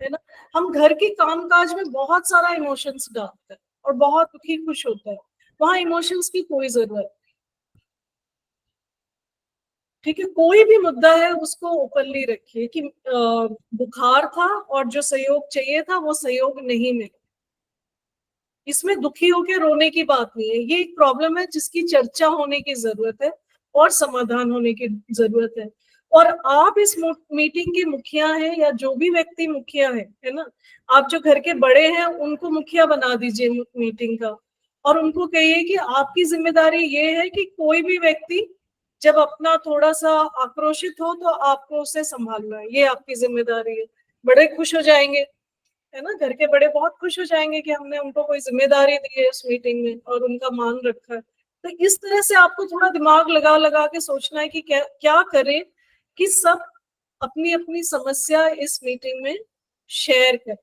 है ना। हम घर के काम काज में बहुत सारा इमोशंस डालते हैं और बहुत दुखी खुश होता है, वहां इमोशंस की कोई जरूरत, ठीक है। कोई भी मुद्दा है उसको ओपनली रखिए कि बुखार था और जो सहयोग चाहिए था वो सहयोग नहीं मिला। इसमें दुखी होकर रोने की बात नहीं है, ये एक प्रॉब्लम है जिसकी चर्चा होने की जरूरत है और समाधान होने की जरूरत है। और आप इस मीटिंग के मुखिया हैं या जो भी व्यक्ति मुखिया है ना, आप जो घर के बड़े हैं उनको मुखिया बना दीजिए मीटिंग का, और उनको कहिए कि आपकी जिम्मेदारी ये है कि कोई भी व्यक्ति जब अपना थोड़ा सा आक्रोशित हो तो आपको उसे संभालना है, ये आपकी जिम्मेदारी है। बड़े खुश हो जाएंगे, है ना, घर के बड़े बहुत खुश हो जाएंगे कि हमने उनको कोई जिम्मेदारी दी है इस मीटिंग में और उनका मान रखा है। तो इस तरह से आपको थोड़ा दिमाग लगा लगा के सोचना है कि क्या करें कि सब अपनी अपनी समस्या इस मीटिंग में शेयर करें।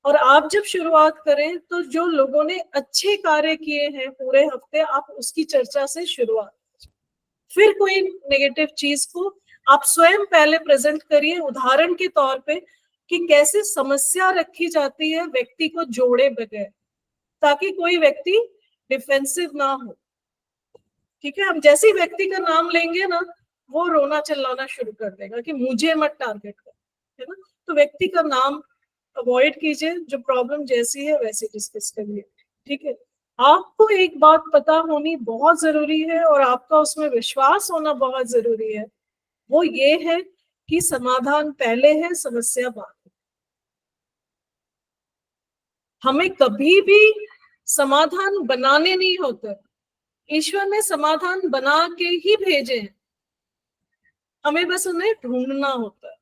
और आप जब शुरुआत करें तो जो लोगों ने अच्छे कार्य किए हैं पूरे हफ्ते, आप उसकी चर्चा से शुरुआत, फिर कोई नेगेटिव चीज को आप स्वयं पहले प्रेजेंट करिए उदाहरण के तौर पे कि कैसे समस्या रखी जाती है व्यक्ति को जोड़े बगैर, ताकि कोई व्यक्ति डिफेंसिव ना हो, ठीक है। हम जैसे ही व्यक्ति का नाम लेंगे ना वो रोना चिल्लाना शुरू कर देगा कि मुझे मत टारगेट कर, है ना। तो व्यक्ति का नाम अवॉइड कीजिए, जो प्रॉब्लम जैसी है वैसे डिस्कस करिए, ठीक है। आपको एक बात पता होनी बहुत जरूरी है और आपका उसमें विश्वास होना बहुत जरूरी है, वो ये है कि समाधान पहले है, समस्या बाद में। हमें कभी भी समाधान बनाने नहीं होते, ईश्वर ने समाधान बना के ही भेजे हैं, हमें बस उन्हें ढूंढना होता है।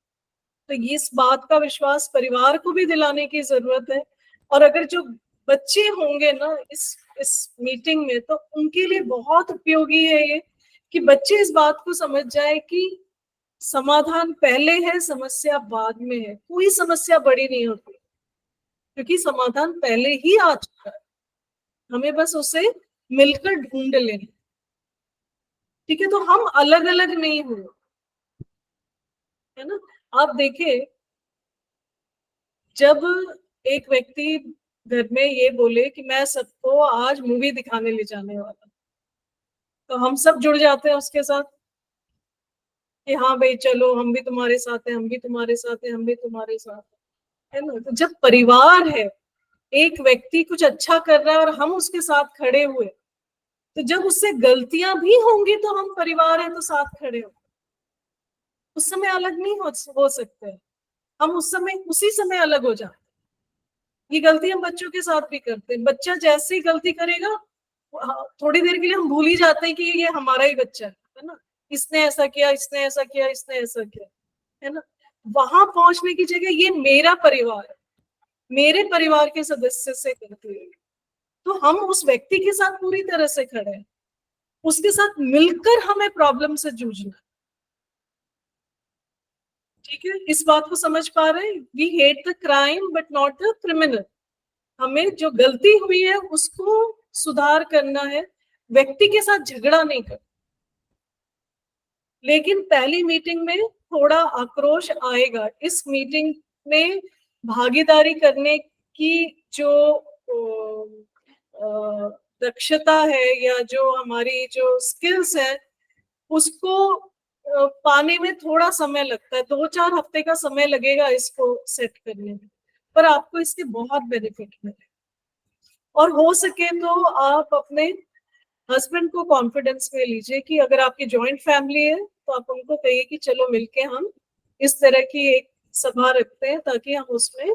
तो इस बात का विश्वास परिवार को भी दिलाने की जरूरत है। और अगर जो बच्चे होंगे ना इस मीटिंग में, तो उनके लिए बहुत उपयोगी है ये कि बच्चे इस बात को समझ जाए कि समाधान पहले है, समस्या बाद में है। कोई समस्या बड़ी नहीं होती क्योंकि समाधान पहले ही आ चुका है, हमें बस उसे मिलकर ढूंढ लेना, ठीक है। तो हम अलग अलग नहीं हुए, है ना। आप देखिए जब एक व्यक्ति घर में ये बोले कि मैं सबको आज मूवी दिखाने ले जाने वाला, तो हम सब जुड़ जाते हैं उसके साथ कि हाँ भाई चलो, हम भी तुम्हारे साथ हैं, हम भी तुम्हारे साथ हैं, हम भी तुम्हारे साथ है ना। तो जब परिवार है, एक व्यक्ति कुछ अच्छा कर रहा है और हम उसके साथ खड़े हुए, तो जब उससे गलतियां भी होंगी तो हम परिवार है तो साथ खड़े हो। उस समय अलग नहीं हो सकते, हम उस समय उसी समय अलग हो जाते। ये गलती हम बच्चों के साथ भी करते हैं। बच्चा जैसे ही गलती करेगा, थोड़ी देर के लिए हम भूल ही जाते हैं कि ये हमारा ही बच्चा है ना, इसने ऐसा किया, इसने ऐसा किया, इसने ऐसा किया, है ना। वहां पहुंचने की जगह ये मेरा परिवार है, मेरे परिवार के सदस्य से गलती हुई, तो हम उस व्यक्ति के साथ पूरी तरह से खड़े हैं, उसके साथ मिलकर हमें प्रॉब्लम से जूझना। ठीक है, इस बात को समझ पा रहे हैं? We hate the crime but not the criminal. हमें जो गलती हुई है उसको सुधार करना है, व्यक्ति के साथ झगड़ा नहीं करना। लेकिन पहली मीटिंग में थोड़ा आक्रोश आएगा। इस मीटिंग में भागीदारी करने की जो दक्षता है या जो हमारी जो स्किल्स है, उसको पाने में थोड़ा समय लगता है। 2-4 हफ्ते का समय लगेगा इसको सेट करने में, पर आपको इसके बहुत बेनिफिट मिलेगा। और हो सके तो आप अपने हस्बैंड को कॉन्फिडेंस में लीजिए कि अगर आपकी जॉइंट फैमिली है तो आप उनको कहिए कि चलो मिलके हम इस तरह की एक सभा रखते हैं, ताकि हम उसमें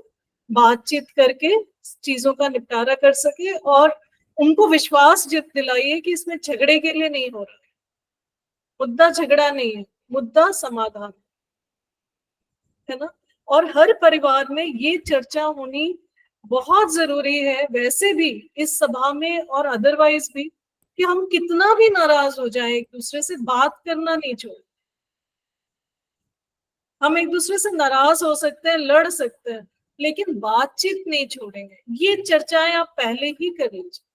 बातचीत करके चीजों का निपटारा कर सके, और उनको विश्वास दिलाइए कि इसमें झगड़े के लिए नहीं हो रहा है। मुद्दा झगड़ा नहीं है, मुद्दा समाधान है ना। और हर परिवार में ये चर्चा होनी बहुत जरूरी है, वैसे भी इस सभा में और अदरवाइज भी, कि हम कितना भी नाराज हो जाए एक दूसरे से, बात करना नहीं छोड़े। हम एक दूसरे से नाराज हो सकते हैं, लड़ सकते हैं, लेकिन बातचीत नहीं छोड़ेंगे। ये चर्चाएं आप पहले ही कर लीजिए।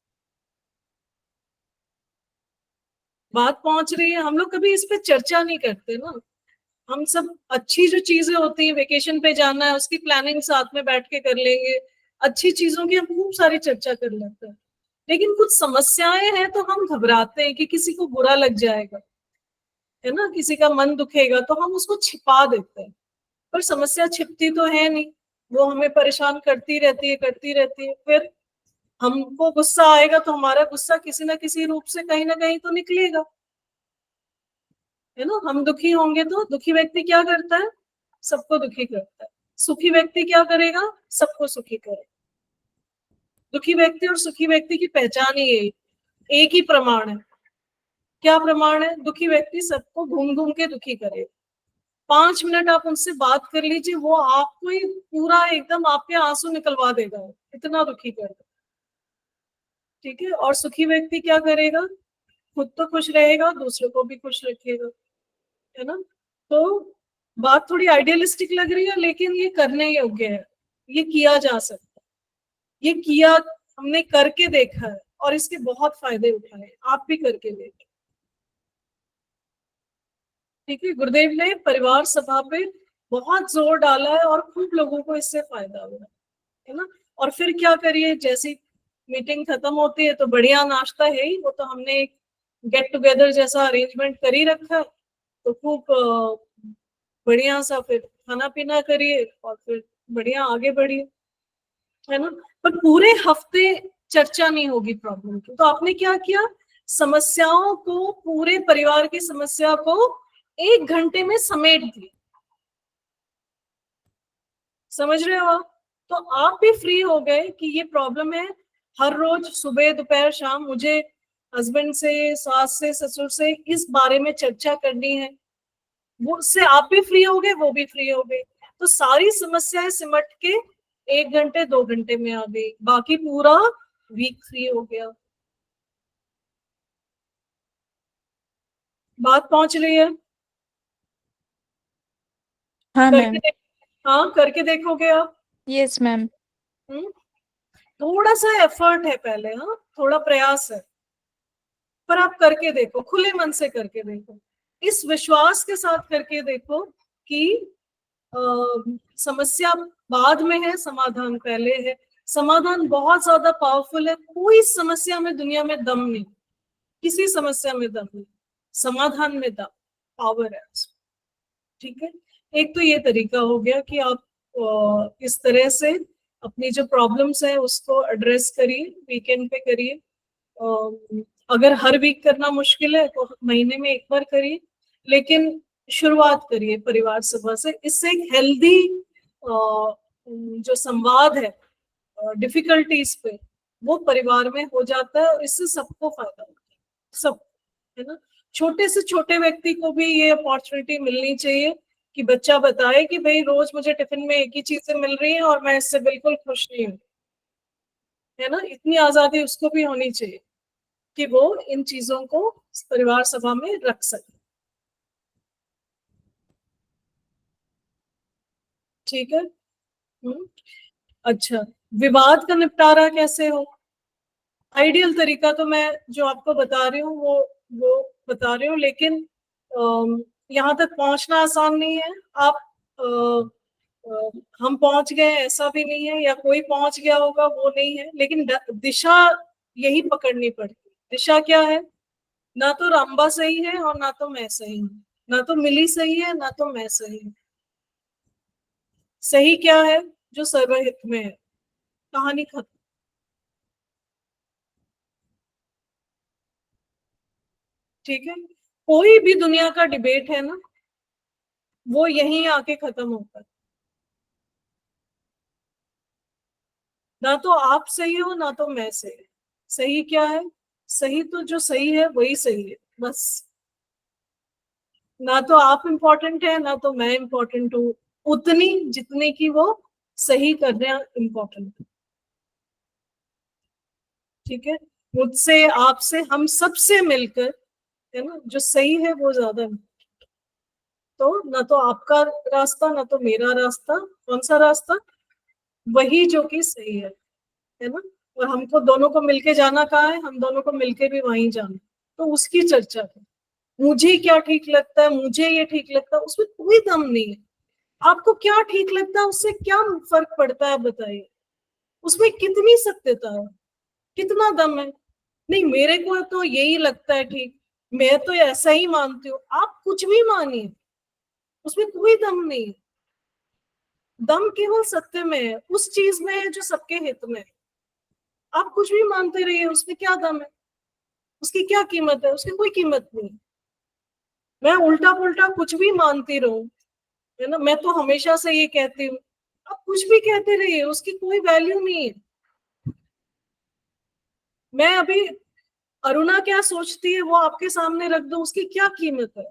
बात पहुंच रही है, हम लोग कभी इस पे चर्चा नहीं करते ना। हम सब अच्छी जो चीजें होती है, वेकेशन पे जाना है उसकी प्लानिंग साथ में बैठ के कर लेंगे, अच्छी चीजों की हम खूब सारी चर्चा कर लेते हैं। लेकिन कुछ समस्याएं हैं तो हम घबराते हैं कि किसी को बुरा लग जाएगा, है ना, किसी का मन दुखेगा, तो हम उसको छिपा देते हैं। पर समस्या छिपती तो है नहीं, वो हमें परेशान करती रहती है, करती रहती है। फिर हमको गुस्सा आएगा तो हमारा गुस्सा किसी ना किसी रूप से कहीं ना कहीं तो निकलेगा, है ना। हम दुखी होंगे तो दुखी व्यक्ति क्या करता है, सबको दुखी करता है। सुखी व्यक्ति क्या करेगा, सबको सुखी करेगा। दुखी व्यक्ति और सुखी व्यक्ति की पहचान ही यही, एक ही प्रमाण है। क्या प्रमाण है? दुखी व्यक्ति सबको घूम घूम के दुखी करेगा। 5 मिनट आप उनसे बात कर लीजिए, वो आपको ही पूरा एकदम आपके आंसू निकलवा देगा, इतना दुखी करेगा। ठीक है। और सुखी व्यक्ति क्या करेगा, खुद तो खुश रहेगा, दूसरों को भी खुश रखेगा, है ना। तो बात थोड़ी आइडियलिस्टिक लग रही है, लेकिन ये करने योग्य है, ये किया जा सकता है। ये किया, हमने करके देखा है और इसके बहुत फायदे उठाए, आप भी करके देखिए। ठीक है। गुरुदेव ने परिवार सभा पे बहुत जोर डाला है और खूब लोगों को इससे फायदा हुआ है ना। और फिर क्या करिए, जैसी मीटिंग खत्म होती है तो बढ़िया नाश्ता है ही, वो तो हमने एक गेट टुगेदर जैसा अरेंजमेंट कर ही रखा है, तो खूब बढ़िया सा फिर खाना पीना करिए और फिर बढ़िया आगे बढ़िए, है ना। पर पूरे हफ्ते चर्चा नहीं होगी प्रॉब्लम की, तो आपने क्या किया, समस्याओं को, पूरे परिवार की समस्या को 1 घंटे में समेट दिया। समझ रहे हो आप? तो आप भी फ्री हो गए कि ये प्रॉब्लम है, हर रोज सुबह दोपहर शाम मुझे हस्बैंड से, सास से, ससुर से इस बारे में चर्चा करनी है। वो उससे आप भी फ्री हो गए, वो भी फ्री हो गए, तो सारी समस्याएं सिमट के 1 घंटे 2 घंटे में आ गई, बाकी पूरा वीक फ्री हो गया। बात पहुंच रही है? हाँ मैम। हाँ, करके देखोगे आप? Yes ma'am. थोड़ा सा एफर्ट है पहले, हाँ थोड़ा प्रयास है, पर आप करके देखो, खुले मन से करके देखो, इस विश्वास के साथ करके देखो कि समस्या बाद में है, समाधान पहले है। समाधान बहुत ज्यादा पावरफुल है, कोई समस्या में दुनिया में दम नहीं, किसी समस्या में दम नहीं, समाधान में दम, पावर है। ठीक है। एक तो ये तरीका हो गया कि आप इस तरह से अपनी जो प्रॉब्लम्स है उसको एड्रेस करिए, वीकेंड पे करिए। अगर हर वीक करना मुश्किल है तो महीने में 1 बार करिए, लेकिन शुरुआत करिए परिवार सभा से। इससे एक हेल्दी जो संवाद है डिफिकल्टीज पे, वो परिवार में हो जाता है और इससे सबको फायदा होता है, सब, है ना। छोटे से छोटे व्यक्ति को भी ये अपॉर्चुनिटी मिलनी चाहिए कि बच्चा बताए कि भाई रोज मुझे टिफिन में एक ही चीजें मिल रही है और मैं इससे बिल्कुल खुश नहीं हूँ, है ना। इतनी आजादी उसको भी होनी चाहिए कि वो इन चीजों को परिवार सभा में रख सके। ठीक है। अच्छा, विवाद का निपटारा कैसे हो? आइडियल तरीका तो मैं जो आपको बता रही हूँ वो बता रही हूँ, लेकिन यहाँ तक पहुंचना आसान नहीं है। आप हम पहुंच गए ऐसा भी नहीं है, या कोई पहुंच गया होगा वो नहीं है, लेकिन दिशा यही पकड़नी पड़ती है। दिशा क्या है? ना तो रामबा सही है और ना तो मैं सही हूँ, ना तो मिली सही है ना तो मैं सही हूँ। सही क्या है? जो सर्वहित में है। कहानी खत्म। ठीक है। कोई भी दुनिया का डिबेट है ना, वो यहीं आके खत्म होता है। ना तो आप सही हो ना तो मैं सही। सही क्या है? सही तो जो सही है वही सही है, बस। ना तो आप इम्पोर्टेंट है ना तो मैं इम्पोर्टेंट हूँ, उतनी जितनी की वो सही करना इम्पोर्टेंट है। ठीक है। मुझसे, आपसे, हम सबसे मिलकर, है ना, जो सही है वो ज्यादा है। तो ना तो आपका रास्ता ना तो मेरा रास्ता, कौन सा रास्ता? वही जो कि सही है ना। और हमको दोनों को मिलके जाना कहाँ है? हम दोनों को मिलके भी वहीं जाना। तो उसकी चर्चा है। मुझे क्या ठीक लगता है, मुझे ये ठीक लगता है, उसमें कोई दम नहीं है। आपको क्या ठीक लगता है उससे क्या फर्क पड़ता है, बताइए। उसमें कितनी सत्यता है, कितना दम है? नहीं, मेरे को तो यही लगता है ठीक, मैं तो ऐसा ही मानती हूँ। आप कुछ भी मानिए, उसमें कोई दम नहीं है। दम केवल सत्य में है, उस चीज में है जो सबके हित में है। आप कुछ भी मानते रहिए, उसमें क्या दम है? उसकी क्या कीमत है? उसकी कोई कीमत नहीं। मैं उल्टा पुल्टा कुछ भी मानती रहूं, है ना, मैं तो हमेशा से ये कहती हूँ, आप कुछ भी कहते रहिए, उसकी कोई वैल्यू नहीं है। मैं अभी अरुणा क्या सोचती है वो आपके सामने रख दो, उसकी क्या कीमत है?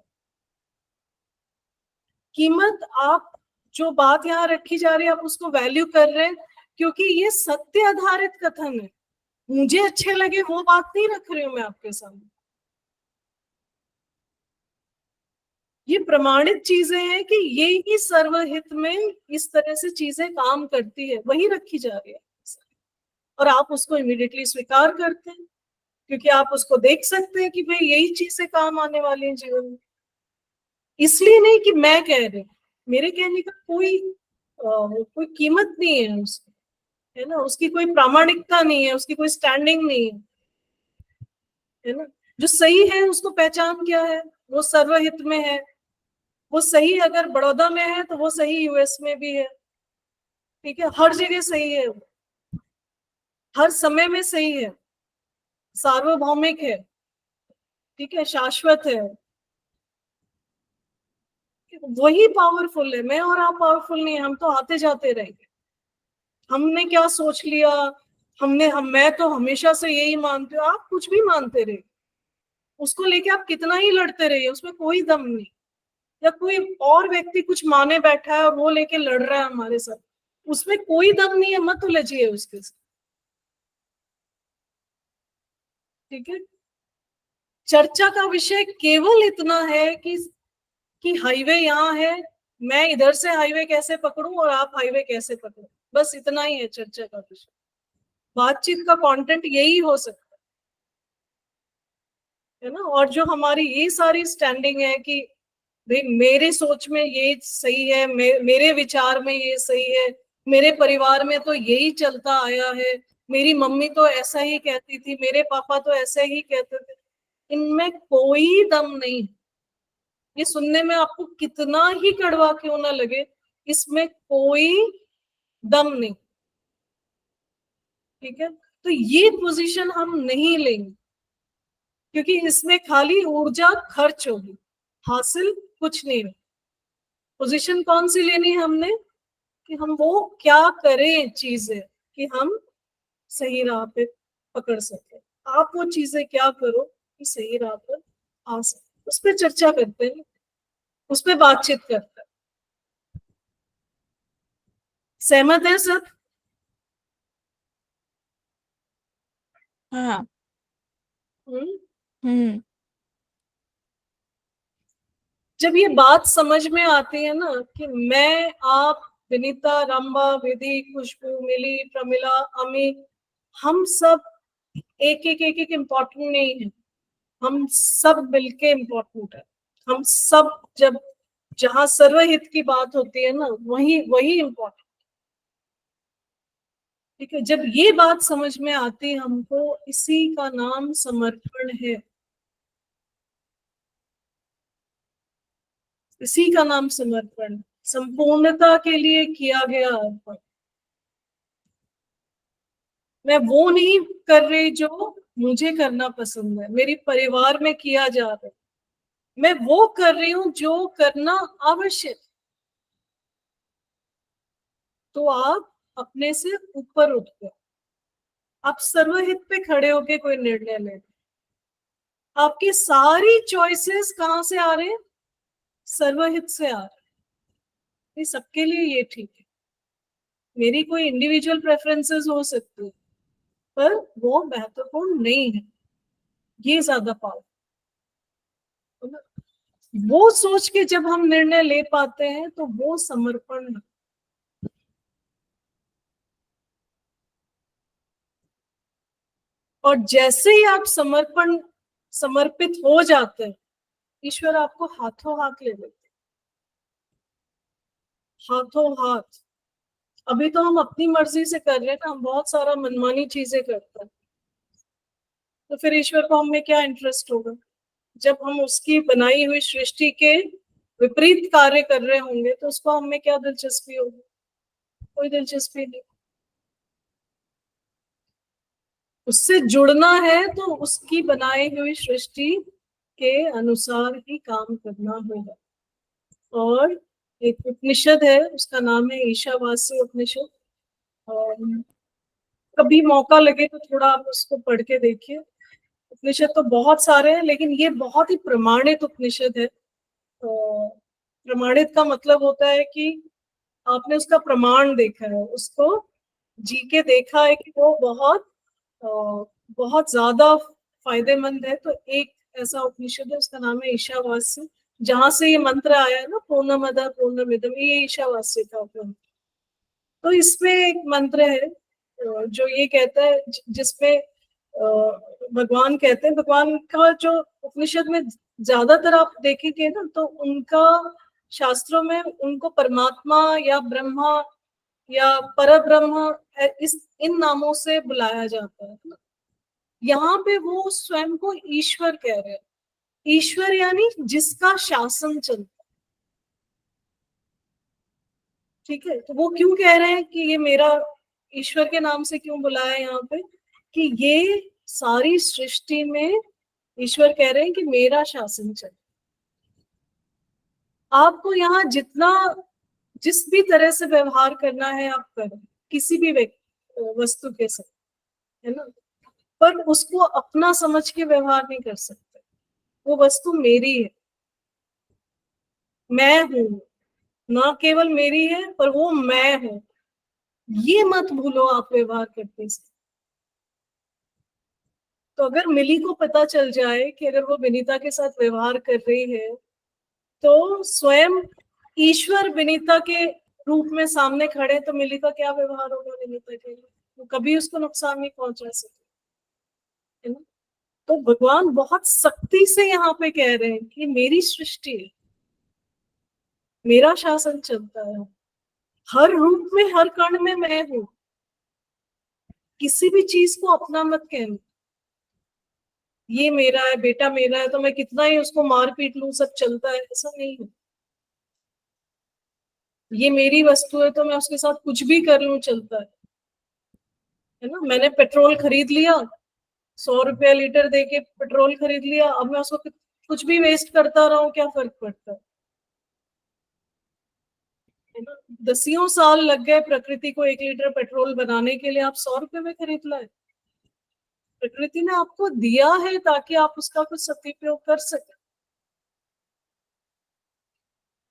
कीमत, आप जो बात यहाँ रखी जा रही है आप उसको वैल्यू कर रहे हैं क्योंकि ये सत्य आधारित कथन है। मुझे अच्छे लगे वो बात नहीं रख रही हूं मैं आपके सामने। ये प्रमाणित चीजें हैं कि ये ही सर्वहित में इस तरह से चीजें काम करती है, वही रखी जा रही है। और आप उसको इमीडिएटली स्वीकार करते हैं क्योंकि आप उसको देख सकते हैं कि भाई यही चीजें काम आने वाली हैं जीवन में। इसलिए नहीं कि मैं कह रही, मेरे कहने का कोई कीमत नहीं है उसकी, है ना, उसकी कोई प्रामाणिकता नहीं है, उसकी कोई स्टैंडिंग नहीं है ना। जो सही है उसको पहचान क्या है? वो सर्वहित में है। वो सही अगर बड़ौदा में है तो वो सही यूएस में भी है। ठीक है, हर जगह सही है, हर समय में सही है, सार्वभौमिक है, ठीक है, शाश्वत है। वही पावरफुल है। मैं और आप पावरफुल नहीं है, हम तो आते जाते रहेंगे। हमने क्या सोच लिया, मैं तो हमेशा से यही मानती हूँ, आप कुछ भी मानते रहे, उसको लेके आप कितना ही लड़ते रहिए, उसमें कोई दम नहीं। या कोई और व्यक्ति कुछ माने बैठा है और वो लेके लड़ रहा है हमारे साथ, उसमें कोई दम नहीं है, मत उलझिए उसके साथ। ठीक है। चर्चा का विषय केवल इतना है कि हाईवे यहाँ है, मैं इधर से हाईवे कैसे पकड़ूं और आप हाईवे कैसे पकड़ो, बस इतना ही है चर्चा का विषय। बातचीत का कंटेंट यही हो सकता है ना। और जो हमारी ये सारी स्टैंडिंग है कि भाई मेरी सोच में ये सही है, मेरे विचार में ये सही है, मेरे परिवार में तो यही चलता आया है, मेरी मम्मी तो ऐसा ही कहती थी, मेरे पापा तो ऐसे ही कहते थे, इनमें कोई दम नहीं। ये सुनने में आपको कितना ही कड़वा क्यों ना लगे, इसमें कोई दम नहीं। ठीक है। तो ये पोजीशन हम नहीं लेंगे क्योंकि इसमें खाली ऊर्जा खर्च होगी। हासिल कुछ नहीं है। पोजीशन कौन सी लेनी है हमने, कि हम वो क्या करें चीजें कि हम सही राह पे पकड़ सके। आप वो चीजें क्या करो कि सही राह पर आ सके, उस पर चर्चा करते हैं, उस पर बातचीत करते हैं। सहमत है सब? हाँ। हम्म। हम्म। जब ये बात समझ में आती है ना कि मैं, आप, विनीता, रंबा, विधि, खुशबू, मिली, प्रमिला, अमी, हम सब एक इम्पोर्टेंट नहीं है, हम सब मिलके इम्पोर्टेंट है। हम सब, जब जहां सर्वहित की बात होती है ना, वही वही इम्पोर्टेंट। ठीक है, जब ये बात समझ में आती है हमको, इसी का नाम समर्पण है, इसी का नाम समर्पण, संपूर्णता के लिए किया गया अर्पण। मैं वो नहीं कर रही जो मुझे करना पसंद है, मेरी परिवार में किया जा रहा है, मैं वो कर रही हूं जो करना आवश्यक। तो आप अपने से ऊपर उठ गए, आप सर्वहित पे खड़े होके कोई निर्णय ले। आपकी सारी चॉइसेस कहां से आ रहे हैं? सर्वहित से आ रहे हैं। ये सबके लिए ये ठीक है। मेरी कोई इंडिविजुअल प्रेफरेंसेस हो सकती है, पर वो महत्वपूर्ण नहीं है, ये ज्यादा पावरफुल। वो सोच के जब हम निर्णय ले पाते हैं तो वो समर्पण है। और जैसे ही आप समर्पित हो जाते हैं, ईश्वर आपको हाथों हाथ ले लेते हैं, हाथों हाथ। अभी तो हम अपनी मर्जी से कर रहे हैं ना, हम बहुत सारा मनमानी चीजें करते हैं, तो फिर ईश्वर को हमें क्या इंटरेस्ट होगा? जब हम उसकी बनाई हुई सृष्टि के विपरीत कार्य कर रहे होंगे तो उसको हमें क्या दिलचस्पी होगी? कोई दिलचस्पी नहीं। उससे जुड़ना है तो उसकी बनाई हुई सृष्टि के अनुसार ही काम करना होगा। और एक उपनिषद है, उसका नाम है ईशावास्य उपनिषद। और कभी मौका लगे तो थोड़ा आप उसको पढ़ के देखिए। उपनिषद तो बहुत सारे हैं, लेकिन ये बहुत ही प्रमाणित उपनिषद है। प्रमाणित का मतलब होता है कि आपने उसका प्रमाण देखा है, उसको जी के देखा है कि वो बहुत ज्यादा फायदेमंद है। तो एक ऐसा उपनिषद है, उसका नाम है ईशावास्य, जहां से ये मंत्र आया है ना, पूर्णमद पूर्णमिदम, ये ईशावास्य का उपनिषद। तो इसमें एक मंत्र है जो ये कहता है, जिसमें भगवान कहते हैं, भगवान का जो उपनिषद में ज्यादातर आप देखेंगे ना, तो उनका शास्त्रों में उनको परमात्मा या ब्रह्मा या परब्रह्म इन नामों से बुलाया जाता है। यहाँ पे वो स्वयं को ईश्वर कह रहे हैं। ईश्वर यानी जिसका शासन चलता है। ठीक है, तो वो क्यों कह रहे हैं कि ये मेरा, ईश्वर के नाम से क्यों बुलाया है यहाँ पे, कि ये सारी सृष्टि में ईश्वर कह रहे हैं कि मेरा शासन चले। आपको यहाँ जितना, जिस भी तरह से व्यवहार करना है आप करें, किसी भी वस्तु के साथ, है ना, पर उसको अपना समझ के व्यवहार नहीं कर सकते। वो वस्तु मेरी है, मैं हूं, ना केवल मेरी है पर वो मैं हूं। ये मत भूलो आप व्यवहार करते से। तो अगर मिली को पता चल जाए कि अगर वो विनीता के साथ व्यवहार कर रही है, तो स्वयं ईश्वर विनीता के रूप में सामने खड़े, तो मिली का क्या व्यवहार होगा विनीता के लिए? वो कभी उसको नुकसान नहीं पहुंचा सकते, है ना। तो भगवान बहुत सख्ती से यहाँ पे कह रहे हैं कि मेरी सृष्टि है, मेरा शासन चलता है, हर रूप में, हर कण में मैं हूं। किसी भी चीज को अपना मत कहना, ये मेरा है, बेटा मेरा है, तो मैं कितना ही उसको मार पीट लूं सब चलता है, ऐसा नहीं है। ये मेरी वस्तु है तो मैं उसके साथ कुछ भी कर लूं चलता है ना। मैंने पेट्रोल खरीद लिया, 100 रुपया लीटर दे के पेट्रोल खरीद लिया, अब मैं उसको कुछ भी वेस्ट करता रहो, क्या फर्क पड़ता है ना। 10 साल लग गए प्रकृति को 1 लीटर पेट्रोल बनाने के लिए, आप 100 रुपए में खरीद लाए। प्रकृति ने आपको दिया है ताकि आप उसका कुछ सदुपयोग कर सके,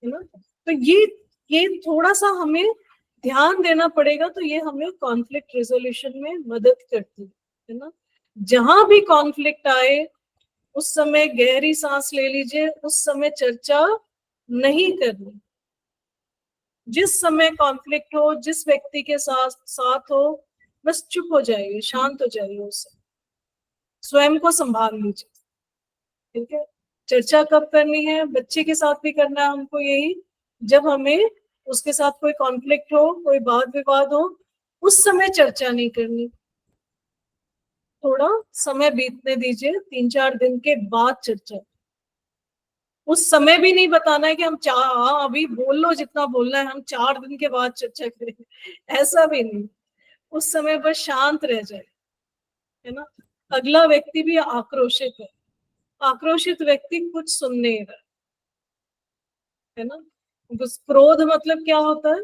है ना। तो ये थोड़ा सा हमें ध्यान देना पड़ेगा। तो ये हमें कॉन्फ्लिक्ट रेजोल्यूशन में मदद करती है ना। जहां भी कॉन्फ्लिक्ट आए उस समय गहरी सांस ले लीजिए, उस समय चर्चा नहीं करनी। जिस समय कॉन्फ्लिक्ट हो, जिस व्यक्ति के साथ हो, बस चुप हो जाइए, शांत हो जाइए, उससे स्वयं को संभाल लीजिए। ठीक है। चर्चा कब करनी है? बच्चे के साथ भी करना है हमको यही, जब हमें उसके साथ कोई कॉन्फ्लिक्ट हो, कोई वाद विवाद हो, उस समय चर्चा नहीं करनी। थोड़ा समय बीतने दीजिए, 3-4 दिन के बाद चर्चा। उस समय भी नहीं बताना है कि हम अभी बोल लो जितना बोलना है, हम 4 दिन के बाद चर्चा करेंगे, ऐसा भी नहीं। उस समय बस शांत रह जाए, है ना। अगला व्यक्ति भी आक्रोशित है, आक्रोशित व्यक्ति कुछ सुन नहीं रहा है ना। क्रोध मतलब क्या होता है?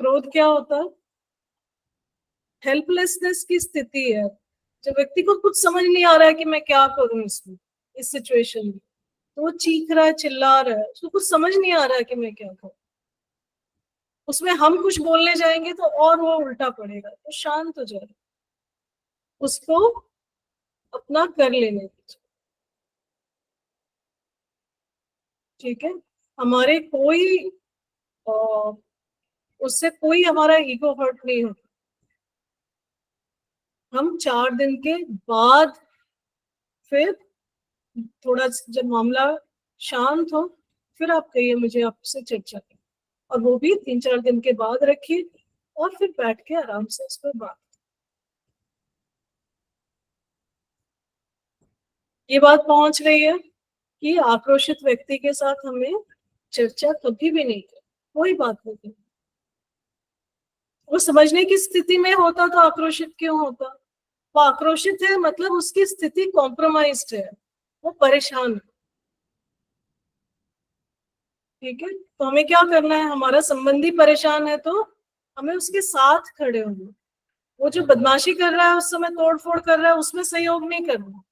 क्रोध क्या होता है? हेल्पलेसनेस की स्थिति है, जब व्यक्ति को कुछ समझ नहीं आ रहा है कि मैं क्या करूं इसमें, इस सिचुएशन में। तो वो चीख रहा है, चिल्ला रहा है, उसको कुछ समझ नहीं आ रहा है कि मैं क्या करूं। उसमें हम कुछ बोलने जाएंगे तो और वो उल्टा पड़ेगा। तो शांत हो जाए, उसको अपना कर लेने दीजिए। ठीक है। हमारे कोई उससे कोई हमारा ईगो हर्ट नहीं होता। हम 4 दिन के बाद फिर थोड़ा जब मामला शांत हो, फिर आप कहिए मुझे आपसे चर्चा करनी, और वो भी 3-4 दिन के बाद रखिए, और फिर बैठ के आराम से उस पर बात। ये बात पहुंच रही है कि आक्रोशित व्यक्ति के साथ हमें चर्चा कभी भी नहीं करनी, कोई बात नहीं करनी। वो समझने की स्थिति में होता तो आक्रोशित क्यों होता? वो आक्रोशित है मतलब उसकी स्थिति कॉम्प्रोमाइज्ड है, वो परेशान है। ठीक है। तो हमें क्या करना है? हमारा संबंधी परेशान है तो हमें उसके साथ खड़े होना। वो जो बदमाशी कर रहा है, उस समय तोड़ फोड़ कर रहा है, उसमें सहयोग नहीं करना,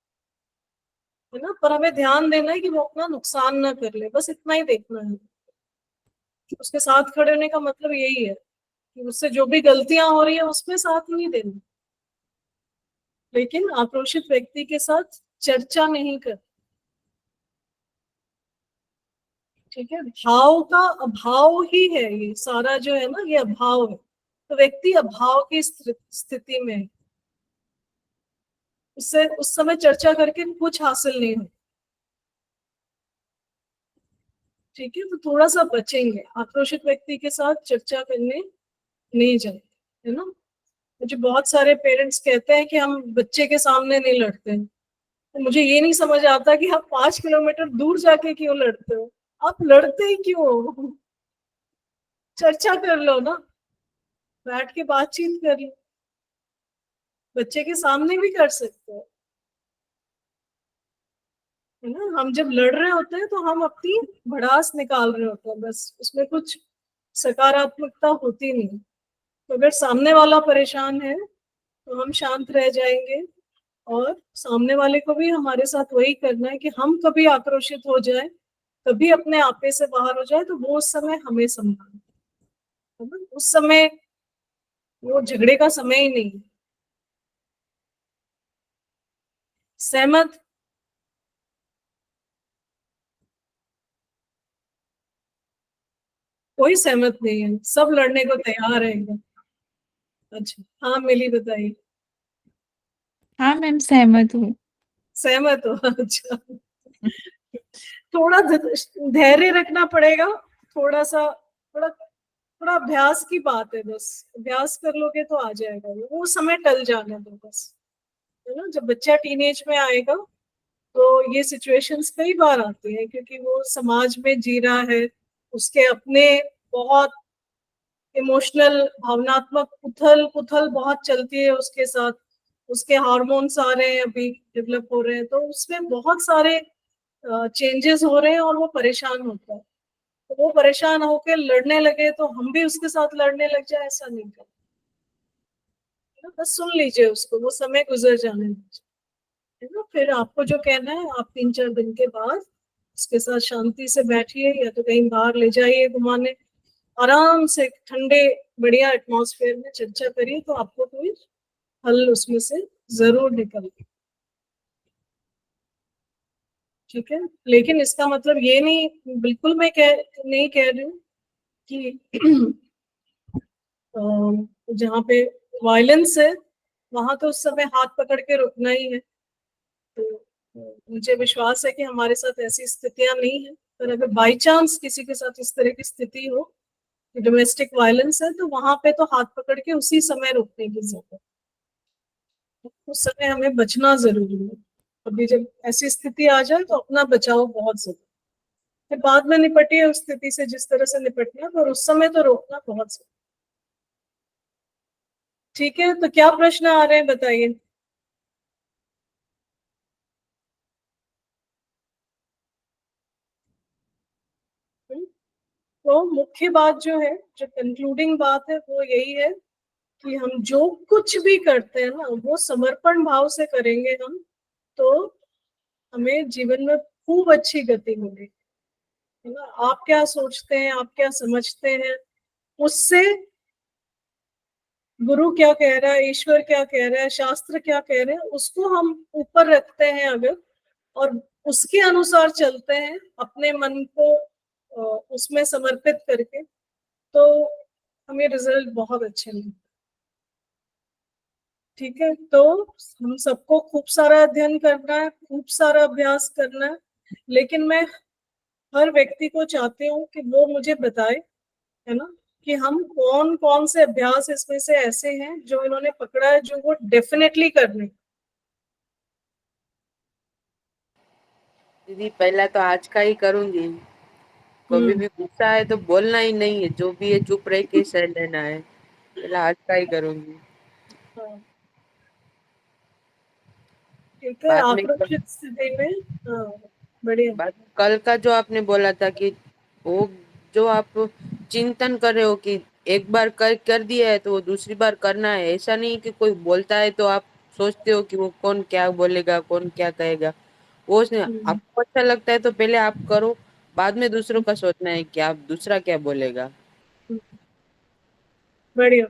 है ना। पर हमें ध्यान देना है कि वो अपना नुकसान ना कर ले, बस इतना ही देखना है। उसके साथ खड़े होने का मतलब यही है कि उससे जो भी गलतियां हो रही है उसमें साथ नहीं देना, लेकिन आक्रोशित व्यक्ति के साथ चर्चा नहीं कर। ठीक है। भाव का अभाव ही है ये सारा जो है ना, ये अभाव है। तो व्यक्ति अभाव की स्थिति में है, उससे उस समय चर्चा करके कुछ हासिल नहीं हो। ठीक है। तो थोड़ा सा बचेंगे, आक्रोशित व्यक्ति के साथ चर्चा करने नहीं जाएंगे, है ना। मुझे बहुत सारे पेरेंट्स कहते हैं कि हम बच्चे के सामने नहीं लड़ते हैं। तो मुझे ये नहीं समझ आता कि आप 5 किलोमीटर दूर जाके क्यों लड़ते हो? आप लड़ते ही क्यों हो? चर्चा कर लो ना, बैठ के बातचीत कर लो। बच्चे के सामने भी कर सकते हो, है ना। हम जब लड़ रहे होते हैं तो हम अपनी भड़ास निकाल रहे होते हैं, बस उसमें कुछ सकारात्मकता होती नहीं। तो अगर सामने वाला परेशान है तो हम शांत रह जाएंगे, और सामने वाले को भी हमारे साथ वही करना है कि हम कभी आक्रोशित हो जाए, कभी अपने आपे से बाहर हो जाए, तो वो उस समय हमें संभाले, है ना। उस समय वो झगड़े का समय ही नहीं है। सहमत? कोई सहमत नहीं है, सब लड़ने को तैयार है एकदम। अच्छा, हाँ मिली, बताइए। हाँ मैम, सहमत हूँ। सहमत हो? अच्छा। थोड़ा धैर्य रखना पड़ेगा, थोड़ा सा, थोड़ा थोड़ा अभ्यास की बात है, बस अभ्यास कर लोगे तो आ जाएगा। वो समय टल जाने दो बस, है ना। जब बच्चा टीनेज में आएगा तो ये सिचुएशंस कई बार आती है, क्योंकि वो समाज में जी रहा है, उसके अपने बहुत इमोशनल भावनात्मक उथल पुथल बहुत चलती है उसके साथ। उसके हार्मोन्स आ रहे हैं, अभी डेवलप हो रहे हैं, तो उसमें बहुत सारे चेंजेस हो रहे हैं और वो परेशान होता है। तो वो परेशान होकर लड़ने लगे तो हम भी उसके साथ लड़ने लग जाए, ऐसा नहीं कर, बस सुन लीजिए उसको, वो समय गुजर जाने दीजिए, है ना। फिर आपको जो कहना है, आप 3-4 दिन के बाद उसके साथ शांति से बैठिए, या तो कहीं बाहर ले जाइए घुमाने, आराम से ठंडे बढ़िया एटमॉस्फेयर में चर्चा करिए, तो आपको कोई हल उसमें से जरूर निकल। ठीक है, लेकिन इसका मतलब ये नहीं, बिल्कुल मैं नहीं कह रही हूँ कि जहाँ पे वायलेंस है वहां तो उस समय हाथ पकड़ के रुकना ही है। तो मुझे विश्वास है कि हमारे साथ ऐसी स्थितियां नहीं है, पर अगर बाई चांस किसी के साथ इस तरह की स्थिति हो, डोमेस्टिक वायलेंस है, तो वहां पे तो हाथ पकड़ के उसी समय रोकने की जरूरत है। उस समय हमें बचना जरूरी है। अभी जब ऐसी स्थिति आ जाए तो अपना बचाव बहुत जरूरी है। फिर बाद में निपटिए उस स्थिति से जिस तरह से निपटना, पर उस समय तो रोकना बहुत जरूरी। ठीक है, तो क्या प्रश्न आ रहे हैं बताइए। तो मुख्य बात जो है, जो कंक्लूडिंग बात है, वो यही है कि हम जो कुछ भी करते हैं ना, वो समर्पण भाव से करेंगे हम, तो हमें जीवन में खूब अच्छी गति मिलेगी, है ना। आप क्या सोचते हैं, आप क्या समझते हैं, उससे गुरु क्या कह रहा है, ईश्वर क्या कह रहा है, शास्त्र क्या कह रहे हैं, उसको हम ऊपर रखते हैं अगर, और उसके अनुसार चलते हैं, अपने मन को उसमें समर्पित करके, तो हमें रिजल्ट बहुत अच्छे मिलते। ठीक है, तो हम सबको खूब सारा अध्ययन करना है, खूब सारा अभ्यास करना है, लेकिन मैं हर व्यक्ति को चाहती हूँ कि वो मुझे बताए, है ना, कि हम कौन कौन से अभ्यास इसमें से ऐसे हैं जो इन्होंने पकड़ा है, जो वो डेफिनेटली करने। दीदी पहला तो आज का ही करूंगी, कभी भी गुस्सा है तो बोलना ही नहीं है, जो भी है चुप रह के सह लेना है, पहला आज का ही करूंगी। हाँ, ठीक है, बाद में आक्रोशित स्थिति में। हाँ, बढ़िया। बाद कल का जो आपने बोला था कि वो जो आप चिंतन कर रहे हो कि एक बार कर कर दिया है तो वो दूसरी बार करना है, ऐसा नहीं कि कोई बोलता है तो आप सोचते हो कि वो कौन क्या बोलेगा, कौन क्या कहेगा। वो उसने हम्म, आपको अच्छा लगता है तो पहले आप करो, बाद में दूसरों का सोचना है कि आप दूसरा क्या बोलेगा। बढ़िया।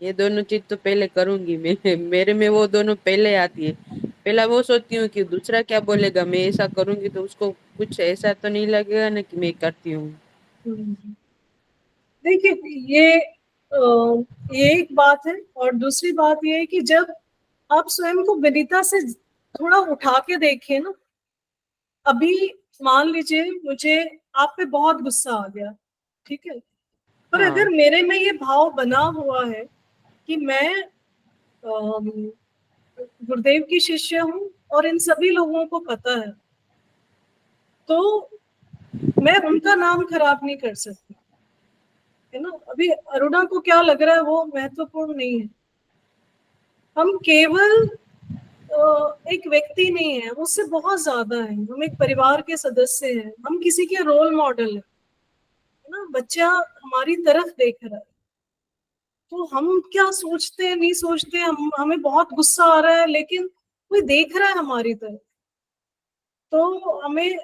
ये दोनों चीज तो पहले करूंगी मैं, मेरे में वो दोनों पहले आती है। पहला वो सोचती हूँ कि दूसरा क्या बोलेगा, मैं ऐसा करूंगी तो उसको कुछ ऐसा तो नहीं लगेगा ना कि मैं करती हूँ। हम्म। देखिए, ये ये एक बात है, और दूसरी बात ये है कि जब आप स्वयं को विनीता से थोड़ा उठा के देखिए ना। अभी मान लीजिए मुझे आप पे बहुत गुस्सा आ गया, ठीक है, पर हाँ अगर मेरे में ये भाव बना हुआ है कि मैं अम, गुरुदेव की शिष्य हूँ और इन सभी लोगों को पता है, तो मैं उनका नाम खराब नहीं कर सकती, है ना। अभी अरुणा को क्या लग रहा है वो महत्वपूर्ण नहीं है। हम केवल एक व्यक्ति नहीं है, उससे बहुत ज्यादा है, हम एक परिवार के सदस्य हैं, हम किसी के रोल मॉडल हैं, है ना। बच्चा हमारी तरफ देख रहा है, तो हम क्या सोचते हैं नहीं सोचते, हमें बहुत गुस्सा आ रहा है, लेकिन कोई देख रहा है हमारी तरफ, तो हमें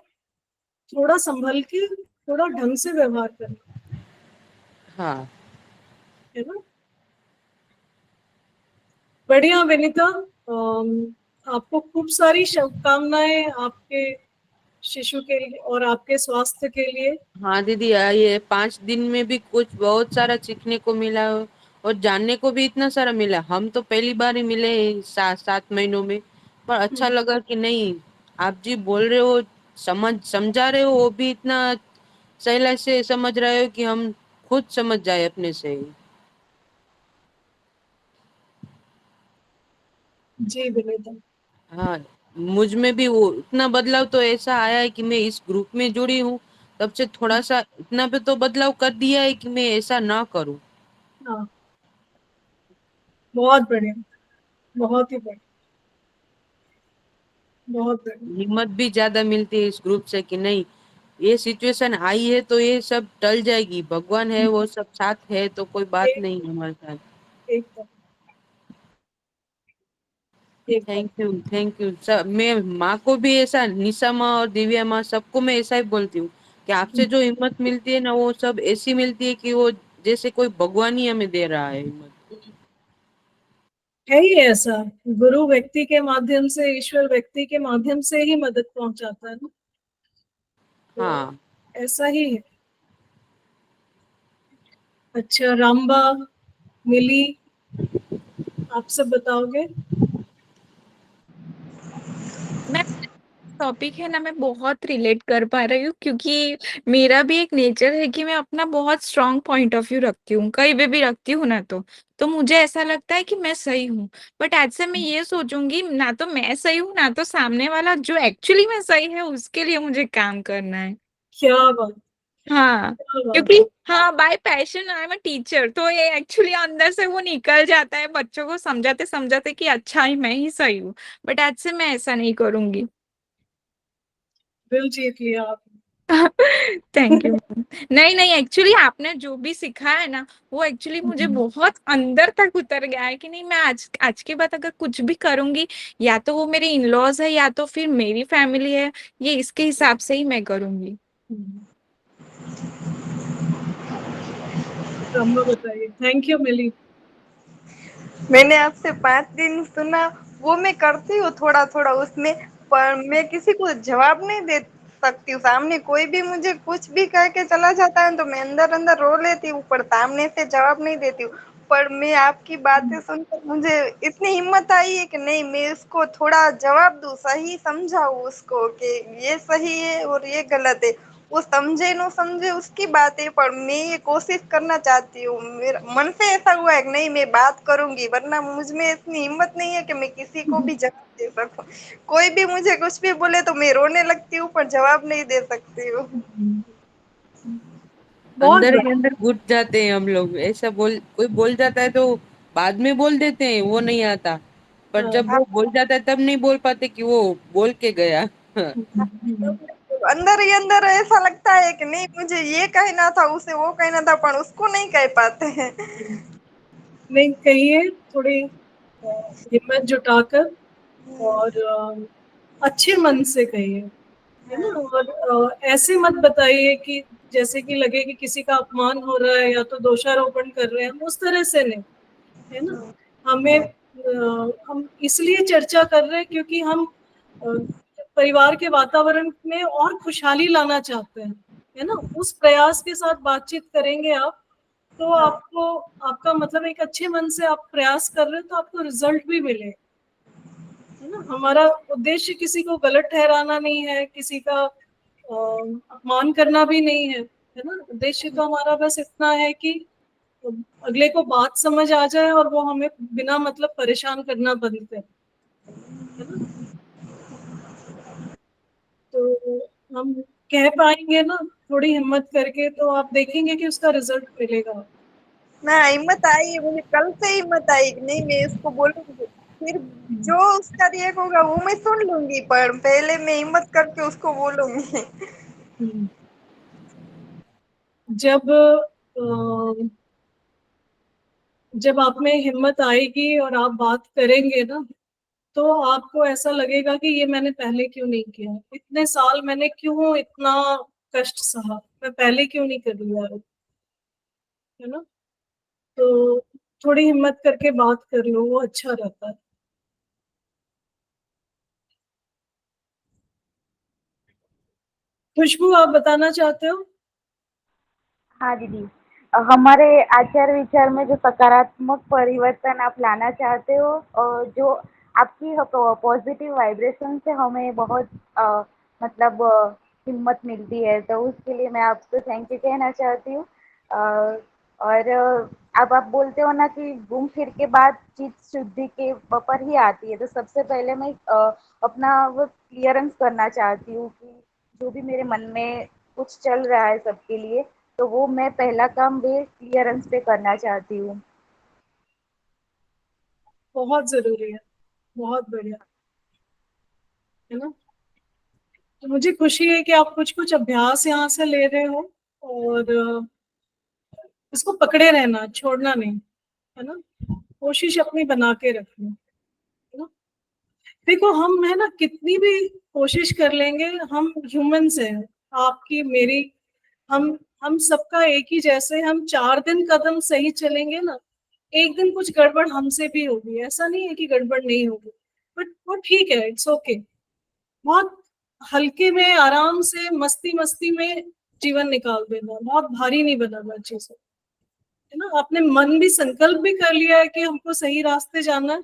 थोड़ा संभल के, थोड़ा ढंग से व्यवहार करना, हाँ है ना। बढ़िया विनीता, आपको खूब सारी शुभकामनाएं आपके शिशु के लिए और आपके स्वास्थ्य के लिए। हाँ दीदी, ये 5 दिन में भी कुछ बहुत सारा सीखने को मिला और जानने को भी इतना सारा मिला। हम तो पहली बार ही मिले हैं 7 महीनों में, पर अच्छा हम्म, लगा कि नहीं, आप जी बोल रहे हो, समझा रहे हो, वो भी इतना सहला से समझ रहे हो कि हम खुद समझ जाए अपने से ही। जी विनीता। हाँ, मुझ में भी वो इतना बदलाव तो ऐसा आया है कि मैं इस ग्रुप में जुड़ी हूँ तब से थोड़ा सा इतना पे तो बदलाव कर दिया है कि मैं ऐसा ना करूं। हाँ, बहुत बढ़िया, बहुत ही बढ़िया, बहुत बढ़िया। हिम्मत भी ज्यादा मिलती है इस ग्रुप से कि नहीं, ये सिचुएशन आई है तो ये सब टल जाएगी, भगवान है वो सब साथ है तो कोई बात एक नहीं हमारे साथ। एकदम एकदम। थैंक यू, थैंक यू सब। मैं माँ को भी ऐसा, निशा माँ और दिव्या माँ सबको मैं ऐसा ही बोलती हूँ कि आपसे जो हिम्मत मिलती है ना वो सब ऐसी मिलती है कि वो जैसे कोई भगवान ही हमें दे रहा है हिम्मत। है ही ऐसा, गुरु व्यक्ति के माध्यम से, ईश्वर व्यक्ति के माध्यम से ही मदद पहुंचाता है ना, तो हाँ। ऐसा ही है। अच्छा, रामबा, मिली, आप सब बताओगे? मैं टॉपिक है ना, मैं बहुत रिलेट कर पा रही हूँ, क्योंकि मेरा भी एक नेचर है कि मैं अपना बहुत स्ट्रांग पॉइंट ऑफ व्यू रखती हूँ, कहीं भी रखती हूँ ना, तो मुझे ऐसा लगता है कि मैं सही हूँ। बट आज से मैं ये सोचूंगी, ना तो मैं सही हूँ, ना तो सामने वाला जो एक्चुअली में सही है उसके लिए मुझे काम करना है। क्या बात, हाँ, क्या बात। क्योंकि हाँ, bye passion I am a teacher, तो ये एक्चुअली अंदर से वो निकल जाता है बच्चों को समझाते समझाते कि अच्छा ही मैं ही सही हूँ। बट आज से मैं ऐसा नहीं करूंगी। दिल जीत लिया आप। Thank you. नहीं नहीं, एक्चुअली आपने जो भी सिखाया है ना, वो एक्चुअली मुझे बहुत अंदर तक उतर गया है कि नहीं, मैं आज आज के बाद अगर कुछ भी करूंगी, या तो वो मेरे इन लॉज है या तो फिर मेरी फैमिली है, ये इसके हिसाब से ही मैं करूंगी। रामबा बताइए। थैंक यू मिली। मैंने आपसे 5 दिन सुना, वो मैं करती हूँ थोड़ा थोड़ा उसमें, पर मैं किसी को जवाब नहीं दे सकती हूँ। सामने कोई भी मुझे कुछ भी कह के चला जाता है तो मैं अंदर अंदर रो लेती हूँ, पर सामने से जवाब नहीं देती हूँ। पर मैं आपकी बातें सुनकर मुझे इतनी हिम्मत आई है कि नहीं, मैं उसको थोड़ा जवाब दूँ, सही समझाऊँ उसको कि ये सही है और ये गलत है। वो समझे न समझे उसकी बात है, पर मैं ये कोशिश करना चाहती हूँ। मेरा मन से ऐसा हुआ है कि नहीं, मैं बात करूंगी, वरना मुझ में इतनी हिम्मत नहीं है कि मैं किसी को भी जवाब दे सकूं। कोई भी मुझे कुछ भी बोले तो मैं रोने लगती हूँ, पर जवाब नहीं दे सकती हूँ। बहुत अंदर ही बढ़िया। अंदर घुट जाते हैं हम लोग, ऐसा बोल कोई बोल जाता है तो बाद में बोल देते हैं, वो नहीं आता। पर जब हाँ, वो बोल जाता है तब नहीं बोल पाते कि वो बोल के गया। अंदर ही अंदर ऐसा लगता है कि नहीं, मुझे ये कहना था, उसे वो कहना था, पर उसको नहीं कह पाते हैं। नहीं, कहिए, थोड़ी हिम्मत जुटाकर, और अच्छे मन से कहिए, है ना। और ऐसे मत बताइए कि जैसे कि लगे कि किसी का अपमान हो रहा है या तो दोषारोपण कर रहे हैं, हम उस तरह से नहीं, है ना। हमें हम इसलिए चर्चा कर रहे हैं क्योंकि हम परिवार के वातावरण में और खुशहाली लाना चाहते हैं, है ना। उस प्रयास के साथ बातचीत करेंगे आप, तो आपको, आपका मतलब एक अच्छे मन से आप प्रयास कर रहे हैं तो आपको रिजल्ट भी मिले, है ना। हमारा उद्देश्य किसी को गलत ठहराना नहीं है, किसी का अपमान करना भी नहीं है ना। उद्देश्य तो हमारा बस इतना है कि अगले को बात समझ आ जाए और वो हमें बिना मतलब परेशान करना बंद करे, है ना। तो हम कह पाएंगे ना, थोड़ी हिम्मत करके, तो आप देखेंगे कि उसका रिजल्ट मिलेगा। ना, हिम्मत आई है मुझे, कल से हिम्मत आई कि नहीं, मैं उसको बोलूंगी। फिर जो उसका रिएक्ट होगा वो मैं सुन लूंगी, पर पहले मैं हिम्मत करके उसको बोलूंगी। हम्म। जब जब आप में हिम्मत आएगी और आप बात करेंगे ना, तो आपको ऐसा लगेगा कि ये मैंने पहले क्यों नहीं किया, इतने साल मैंने क्यों इतना कष्ट सहा, मैं पहले क्यों नहीं कर लिया, है ना। तो थोड़ी हिम्मत करके बात कर लो, वो अच्छा रहता है। खुशबू, आप बताना चाहते हो? हाँ दीदी, हमारे आचार विचार में जो सकारात्मक परिवर्तन आप लाना चाहते हो, और जो आपकी पॉजिटिव वाइब्रेशन से हमें बहुत मतलब हिम्मत मिलती है, तो उसके लिए मैं आपको थैंक यू कहना चाहती हूँ। और अब आप बोलते हो ना कि घूम फिर के बाद चित्त शुद्धि के पर ही आती है, तो सबसे पहले मैं अपना वो क्लियरेंस करना चाहती हूँ कि जो भी मेरे मन में कुछ चल रहा है सबके लिए, तो वो मैं पहला काम वे क्लियरेंस पे करना चाहती हूँ। बहुत जरूरी है, बहुत बढ़िया, है ना। तो मुझे खुशी है कि आप कुछ कुछ अभ्यास यहाँ से ले रहे हो, और इसको पकड़े रहना, छोड़ना नहीं, है ना। कोशिश अपनी बना के रखनी, है ना। देखो हम है ना, कितनी भी कोशिश कर लेंगे, हम ह्यूमंस हैं, आपकी मेरी, हम सबका एक ही जैसे। हम 4 दिन कदम सही चलेंगे ना, एक दिन कुछ गड़बड़ हमसे भी होगी, ऐसा नहीं है कि गड़बड़ नहीं होगी, बट वो ठीक है, इट्स ओके। बहुत हल्के में, आराम से, मस्ती मस्ती में जीवन निकाल देना, बहुत भारी नहीं बनाना चीजें, है ना। आपने मन भी, संकल्प भी कर लिया है कि हमको सही रास्ते जाना है,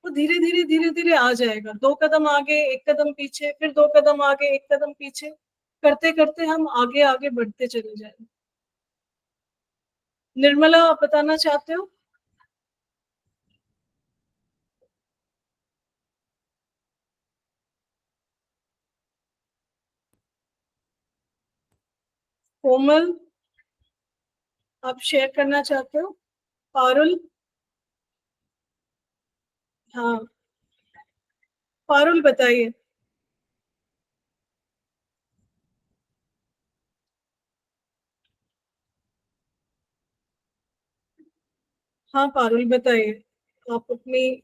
तो धीरे धीरे धीरे धीरे आ जाएगा। 2 कदम आगे, 1 कदम पीछे, फिर 2 कदम आगे, 1 कदम पीछे, करते करते हम आगे आगे बढ़ते चले जाएंगे। निर्मला, आप बताना चाहते हो? कोमल, आप शेयर करना चाहते हो? पारुल? हाँ, पारुल बताइए। हाँ पारुल बताइए, आप अपनी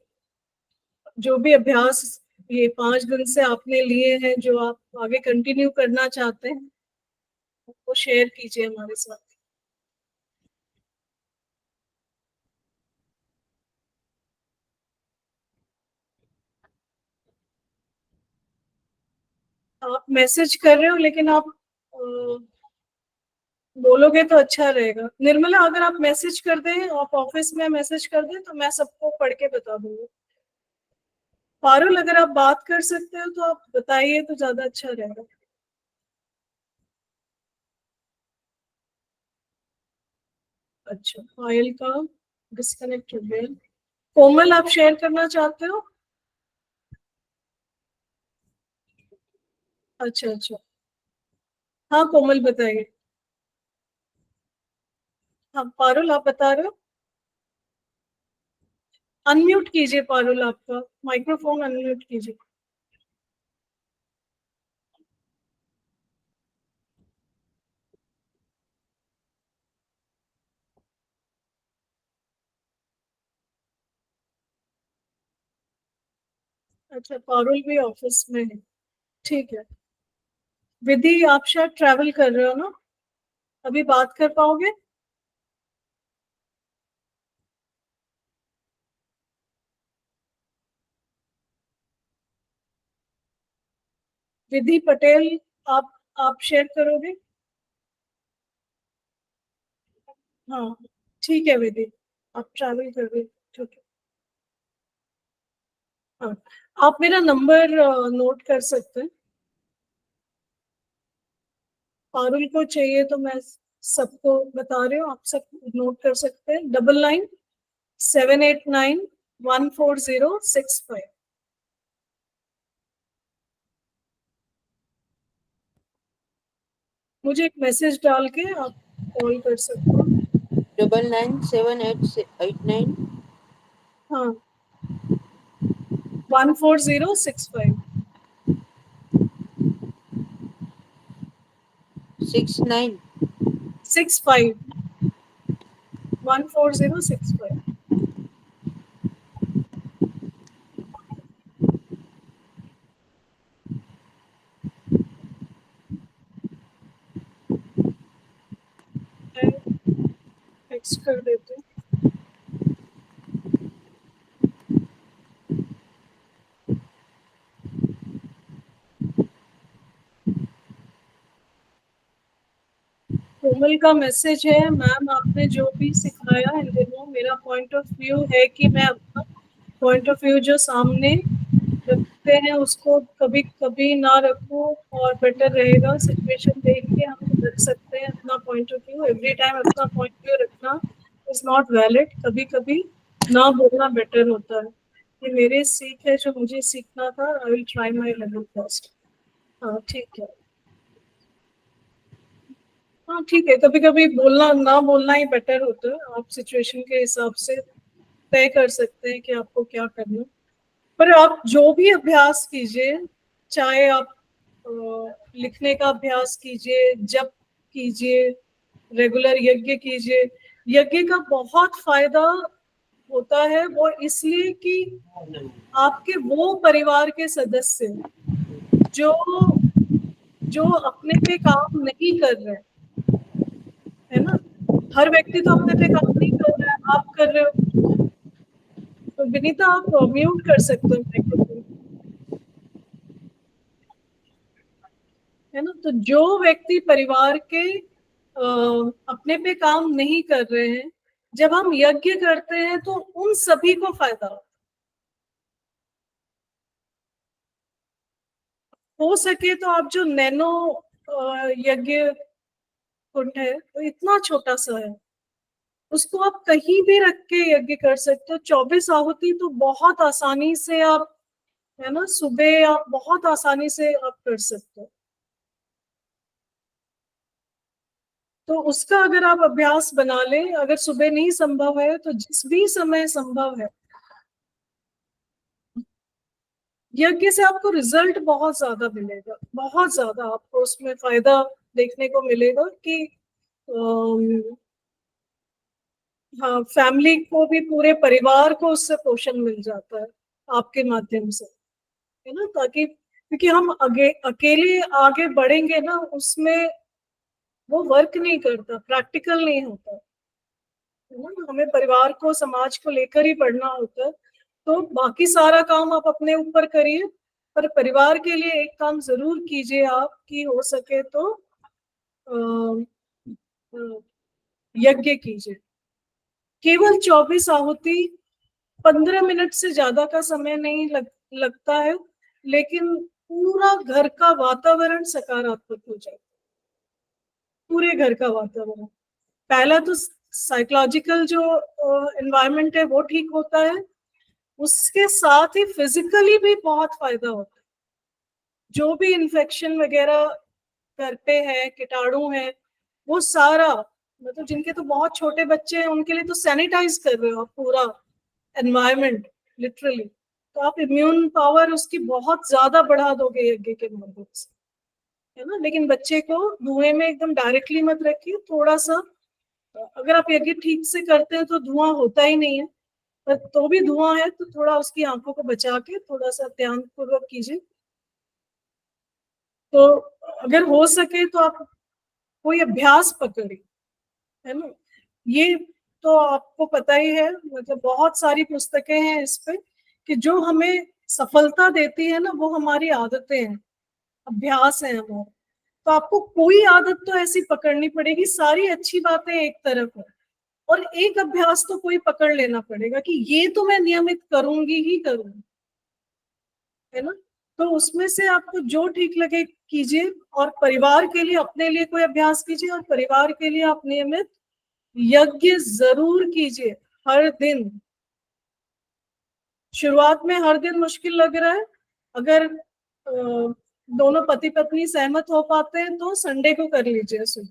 जो भी अभ्यास ये 5 दिन से आपने लिए हैं, जो आप आगे कंटिन्यू करना चाहते हैं, वो शेयर कीजिए हमारे साथ। आप मैसेज कर रहे हो, लेकिन आप बोलोगे तो अच्छा रहेगा। निर्मला, अगर आप मैसेज कर दें, आप ऑफिस में मैसेज कर दें, तो मैं सबको पढ़ के बता दूंगी। पारुल, अगर आप बात कर सकते हो तो आप बताइए, तो ज्यादा अच्छा रहेगा। अच्छा, पायल का डिस्कनेक्ट हो गया। कोमल, आप शेयर करना चाहते हो? अच्छा अच्छा, हाँ कोमल बताइए। हाँ पारुल, आप बता रहे हो? अनम्यूट कीजिए पारुल, आपका माइक्रोफोन अनम्यूट कीजिए। अच्छा, पारुल भी ऑफिस में है, ठीक है। विधि, आप शायद ट्रैवल कर रहे हो ना, अभी बात कर पाओगे? विधि पटेल, आप शेयर करोगे? हाँ, ठीक है विधि, आप ट्रैवल कर रहे हो, ठीक है। हाँ, आप मेरा नंबर नोट कर सकते हैं। पारुल को चाहिए तो मैं सबको बता रही हूँ, आप सब नोट कर सकते हैं। 9997891406 मुझे एक मैसेज डाल के आप कॉल कर सकते हो। 997889 हाँ, 14065 69 65 14065। मैं टेक्स्ट कर देती हूँ। कोमल का मैसेज है, मैम आपने जो भी सिखाया इन दिनों, मेरा पॉइंट ऑफ व्यू है कि मैं अपना पॉइंट ऑफ व्यू जो सामने रखते हैं उसको कभी कभी ना रखूं, और बेटर रहेगा सिचुएशन देख के हम रख सकते हैं अपना point of view. Every time अपना पॉइंट ऑफ व्यू रखना इज नॉट वैलिड, कभी कभी ना बोलना बेटर होता है। ये मेरे सीख है, जो मुझे सीखना था। I will try my level best. हाँ ठीक है। हाँ ठीक है, कभी कभी बोलना ना बोलना ही बेटर होता है। आप सिचुएशन के हिसाब से तय कर सकते हैं कि आपको क्या करना। पर आप जो भी अभ्यास कीजिए, चाहे आप लिखने का अभ्यास कीजिए, जप कीजिए, रेगुलर यज्ञ कीजिए, यज्ञ का बहुत फायदा होता है। वो इसलिए कि आपके वो परिवार के सदस्य जो जो अपने पे काम नहीं कर रहे, है ना, हर व्यक्ति तो अपने पे काम नहीं कर रहा है, आप कर रहे हो। तो विनीता, आप म्यूट कर सकते हो माइक्रोफोन, है ना। तो जो व्यक्ति परिवार के अपने पे काम नहीं कर रहे हैं, जब हम यज्ञ करते हैं तो उन सभी को फायदा हो सके तो आप जो नैनो यज्ञ कुंड है, तो इतना छोटा सा है, उसको आप कहीं भी रख के यज्ञ कर सकते हो। 24 आहुति तो बहुत आसानी से आप, है ना, सुबह आप बहुत आसानी से आप कर सकते हो। तो उसका अगर आप अभ्यास बना लें, अगर सुबह नहीं संभव है तो जिस भी समय संभव है, यज्ञ से आपको रिजल्ट बहुत ज्यादा मिलेगा, बहुत ज्यादा आपको उसमें फायदा देखने को मिलेगा कि हाँ, फैमिली को भी, पूरे परिवार को उससे पोषण मिल जाता है आपके माध्यम से, है ना। ताकि क्योंकि हम अकेले आगे बढ़ेंगे ना, उसमें वो वर्क नहीं करता, प्रैक्टिकल नहीं होता, है ना। हमें परिवार को, समाज को लेकर ही बढ़ना होता है। तो बाकी सारा काम आप अपने ऊपर करिए, पर परिवार के लिए एक काम जरूर कीजिए आप, कि हो सके तो यज्ञ कीजिए। केवल 24 आहुति, 15 मिनट से ज्यादा का समय नहीं लगता है, लेकिन पूरा घर का वातावरण सकारात्मक हो जाए, पूरे घर का वातावरण। पहला तो साइकोलॉजिकल जो एनवायरनमेंट है वो ठीक होता है, उसके साथ ही फिजिकली भी बहुत फायदा होता है। जो भी इन्फेक्शन वगैरह घर पे है, कीटाणु है, वो सारा, मतलब जिनके तो बहुत छोटे बच्चे हैं उनके लिए तो सैनिटाइज कर रहे हो आप पूरा एनवायरनमेंट, लिटरली। तो आप इम्यून पावर उसकी बहुत ज्यादा बढ़ा दोगे यज्ञ के माध्यम से, है ना। लेकिन बच्चे को धुएं में एकदम डायरेक्टली मत रखिए, थोड़ा सा, अगर आप यज्ञ ठीक से करते हैं तो धुआं होता ही नहीं है, पर तो भी धुआं है तो थोड़ा उसकी आंखों को बचा के थोड़ा सा ध्यान पूर्वक कीजिए। तो अगर हो सके तो आप कोई अभ्यास पकड़िए, है ना। ये तो आपको पता ही है, मतलब बहुत सारी पुस्तकें हैं इस पे, कि जो हमें सफलता देती है ना, वो हमारी आदतें हैं, अभ्यास है हमारा। तो आपको कोई आदत तो ऐसी पकड़नी पड़ेगी, सारी अच्छी बातें एक तरफ है, और एक अभ्यास तो कोई पकड़ लेना पड़ेगा कि ये तो मैं नियमित करूंगी ही करूंगी, है ना। तो उसमें से आपको जो ठीक लगे कीजिए, और परिवार के लिए, अपने लिए कोई अभ्यास कीजिए, और परिवार के लिए आप नियमित यज्ञ जरूर कीजिए हर दिन। शुरुआत में हर दिन मुश्किल लग रहा है, अगर दोनों पति पत्नी सहमत हो पाते हैं तो संडे को कर लीजिए सुबह,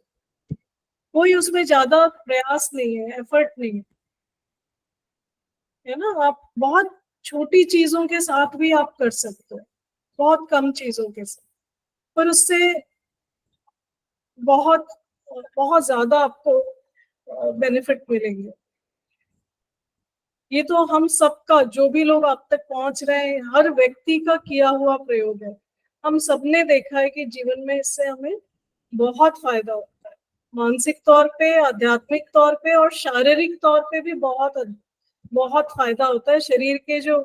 कोई उसमें ज्यादा प्रयास नहीं है, एफर्ट नहीं है, है ना। आप बहुत छोटी चीजों के साथ भी आप कर सकते हो, बहुत कम चीजों के साथ, पर उससे बहुत बहुत ज्यादा आपको बेनिफिट मिलेंगे। ये तो हम सबका, जो भी लोग आप तक पहुंच रहे हैं, हर व्यक्ति का किया हुआ प्रयोग है। हम सबने देखा है कि जीवन में इससे हमें बहुत फायदा होता है, मानसिक तौर पे, आध्यात्मिक तौर पे, और शारीरिक तौर पे भी बहुत बहुत फायदा होता है। शरीर के जो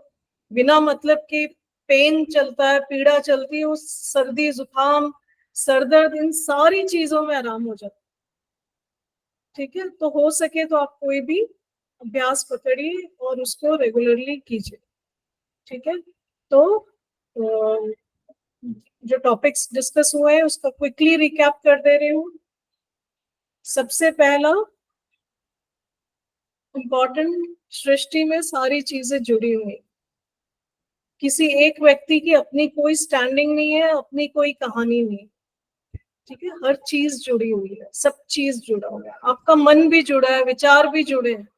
बिना मतलब की पेन चलता है, पीड़ा चलती है, उस सर्दी, जुकाम, सरदर्द, इन सारी चीजों में आराम हो जाता है। ठीक है, तो हो सके तो आप कोई भी अभ्यास पकड़िए और उसको रेगुलरली कीजिए। ठीक है, तो जो टॉपिक्स डिस्कस हुए हैं उसका क्विकली रिकैप कर दे रही हूँ। सबसे पहला इम्पोर्टेंट, सृष्टि में सारी चीजें जुड़ी हुई, किसी एक व्यक्ति की अपनी कोई स्टैंडिंग नहीं है, अपनी कोई कहानी नहीं। ठीक है, हर चीज जुड़ी हुई है, सब चीज जुड़ा हुआ है, आपका मन भी जुड़ा है, विचार भी जुड़े हैं,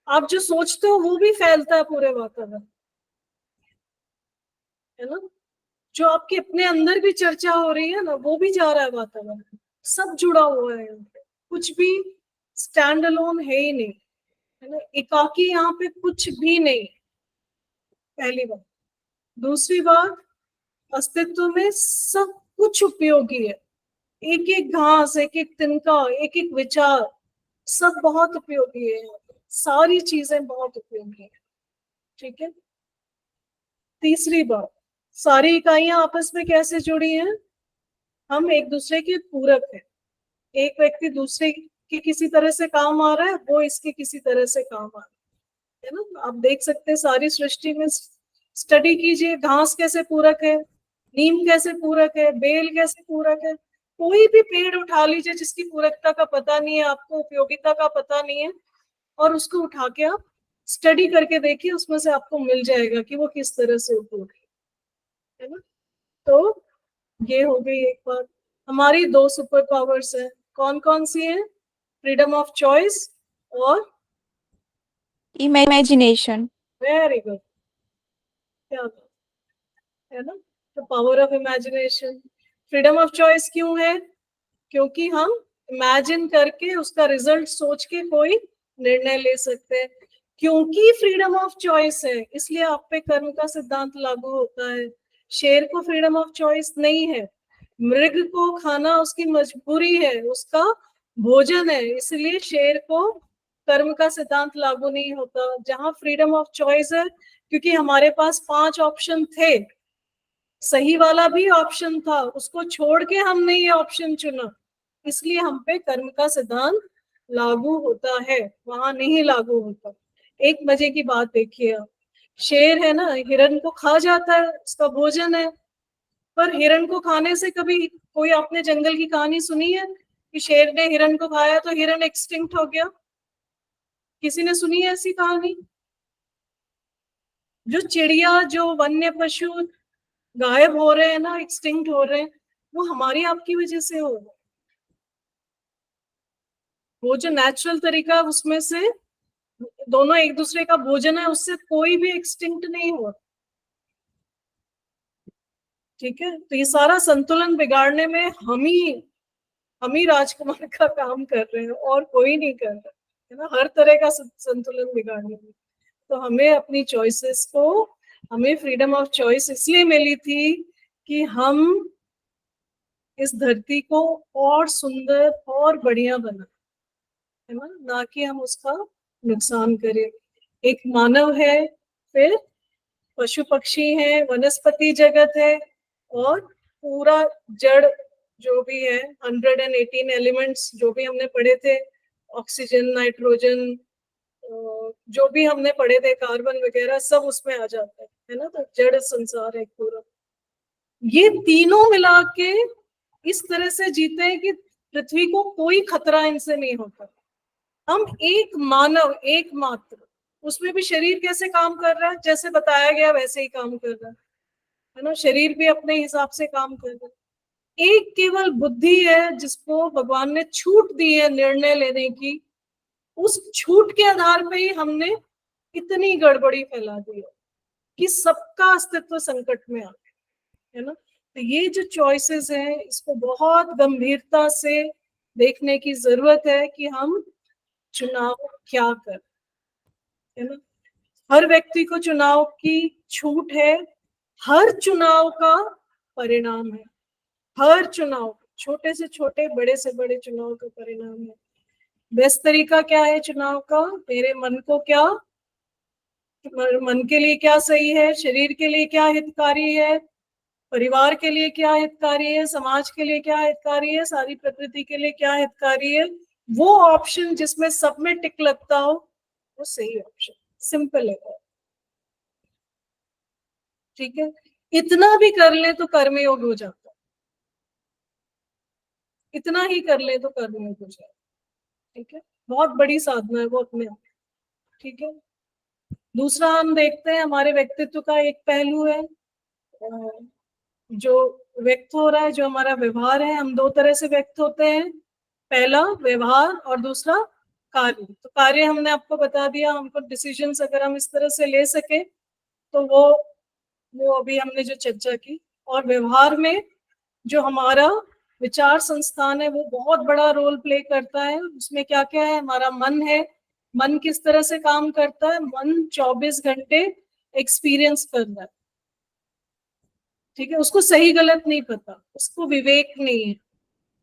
आप जो सोचते हो वो भी फैलता है पूरे वातावरण, है ना, जो आपके अपने अंदर भी चर्चा हो रही है ना वो भी जा रहा है वातावरण, सब जुड़ा हुआ है यहाँ पे, कुछ भी स्टैंड अलोन है ही नहीं, है ना, एकाकी यहाँ पे कुछ भी नहीं, पहली बात। दूसरी बात, अस्तित्व में सब कुछ उपयोगी है, एक एक घास, एक एक तिनका, एक एक विचार, सब बहुत उपयोगी है, सारी चीजें बहुत उपयोगी है, ठीक है। तीसरी बात, सारी इकाइयां आपस में कैसे जुड़ी हैं, हम एक दूसरे के पूरक हैं, एक व्यक्ति दूसरे के किसी तरह से काम आ रहा है, वो इसके किसी तरह से काम आ रहा है ना, आप देख सकते हैं सारी सृष्टि में, स्टडी कीजिए, घास कैसे पूरक है, नीम कैसे पूरक है, बेल कैसे पूरक है, कोई भी पेड़ उठा लीजिए जिसकी पूरकता का पता नहीं है आपको, उपयोगिता का पता नहीं है, और उसको उठा के आप स्टडी करके देखिए, उसमें से आपको मिल जाएगा कि वो किस तरह से उपयोगी है ना। तो ये हो गई एक बात। हमारी 2 सुपर पावर्स है, कौन कौन सी है, फ्रीडम ऑफ चॉइस और इमेजिनेशन। वेरी गुड, क्या बात है ना, तो power of imagination. Freedom of choice क्यों है, क्योंकि हम इमेजिन करके उसका रिजल्ट सोच के कोई निर्णय ले सकते हैं, क्योंकि फ्रीडम ऑफ चॉइस है इसलिए आप पे कर्म का सिद्धांत लागू होता है। शेर को फ्रीडम ऑफ चॉइस नहीं है, मृग को खाना उसकी मजबूरी है, उसका भोजन है, इसलिए शेर को कर्म का सिद्धांत लागू नहीं होता। जहां फ्रीडम ऑफ चॉइस है, क्योंकि हमारे पास 5 ऑप्शन थे, सही वाला भी ऑप्शन था, उसको छोड़ के हमने ये ऑप्शन चुना, इसलिए हम पे कर्म का सिद्धांत लागू होता है, वहां नहीं लागू होता। एक मजे की बात देखिए आप, शेर है ना, हिरण को खा जाता है, उसका भोजन है, पर हिरण को खाने से कभी कोई आपने जंगल की कहानी सुनी है कि शेर ने हिरण को खाया तो हिरण एक्सटिंक्ट हो गया, किसी ने सुनी है ऐसी कहानी? जो चिड़िया, जो वन्य पशु गायब हो रहे हैं ना, एक्सटिंक्ट हो रहे हैं, वो हमारी आपकी वजह से हो रहे हैं। वो जो नेचुरल तरीका है उसमें से दोनों एक दूसरे का भोजन है, उससे कोई भी एक्सटिंक्ट नहीं हुआ, ठीक है। तो ये सारा संतुलन बिगाड़ने में हम ही राजकुमार का काम कर रहे हैं और कोई नहीं कर रहा है ना, हर तरह का संतुलन बिगाड़ने में। तो हमें अपनी चॉइसेस को, हमें फ्रीडम ऑफ चॉइस इसलिए मिली थी कि हम इस धरती को और सुंदर और बढ़िया बना, है ना कि हम उसका नुकसान करें। एक मानव है, फिर पशु पक्षी है, वनस्पति जगत है, और पूरा जड़ जो भी है, 118 एलिमेंट्स जो भी हमने पढ़े थे, ऑक्सीजन, नाइट्रोजन, जो भी हमने पढ़े थे, कार्बन वगैरह सब उसमें आ जाता है ना, तो जड़ संसार है पूरा। ये तीनों मिला के इस तरह से जीते हैं कि पृथ्वी को कोई खतरा इनसे नहीं होता। हम एक मानव, एक मात्र, उसमें भी शरीर कैसे काम कर रहा है, जैसे बताया गया वैसे ही काम कर रहा है ना, शरीर भी अपने हिसाब से काम कर रहा है। एक केवल बुद्धि है जिसको भगवान ने छूट दी है निर्णय लेने की, उस छूट के आधार पे ही हमने इतनी गड़बड़ी फैला दी है कि सबका अस्तित्व संकट में आ गया, है ना। तो ये जो चॉइसेस हैं, इसको बहुत गंभीरता से देखने की जरूरत है कि हम चुनाव क्या कर, है ना। हर व्यक्ति को चुनाव की छूट है, हर चुनाव का परिणाम है, हर चुनाव, छोटे से छोटे, बड़े से बड़े चुनाव का परिणाम है। बेस्ट तरीका क्या है चुनाव का, मेरे मन को क्या, मन के लिए क्या सही है, शरीर के लिए क्या हितकारी है, परिवार के लिए क्या हितकारी है, समाज के लिए क्या हितकारी है, सारी प्रकृति के लिए क्या हितकारी है, वो ऑप्शन जिसमें सब में टिक लगता हो, वो सही ऑप्शन। सिंपल है, ठीक है। इतना भी कर ले तो कर्मयोग हो जाता है, इतना ही कर ले तो कर्मयोग हो जाता है, ठीक है। बहुत बड़ी साधना है वो अपने आप, ठीक है। दूसरा हम देखते हैं हमारे व्यक्तित्व का एक पहलू है जो व्यक्त हो रहा है, जो हमारा व्यवहार है, हम दो तरह से व्यक्त होते हैं, पहला व्यवहार और दूसरा कार्य। तो कार्य हमने आपको बता दिया, हमको डिसीजंस अगर हम इस तरह से ले सके तो वो अभी हमने जो चर्चा की। और व्यवहार में जो हमारा विचार संस्थान है वो बहुत बड़ा रोल प्ले करता है। उसमें क्या क्या है, हमारा मन है, मन किस तरह से काम करता है, मन 24 घंटे एक्सपीरियंस कर रहा है, ठीक है, उसको सही गलत नहीं पता, उसको विवेक नहीं है,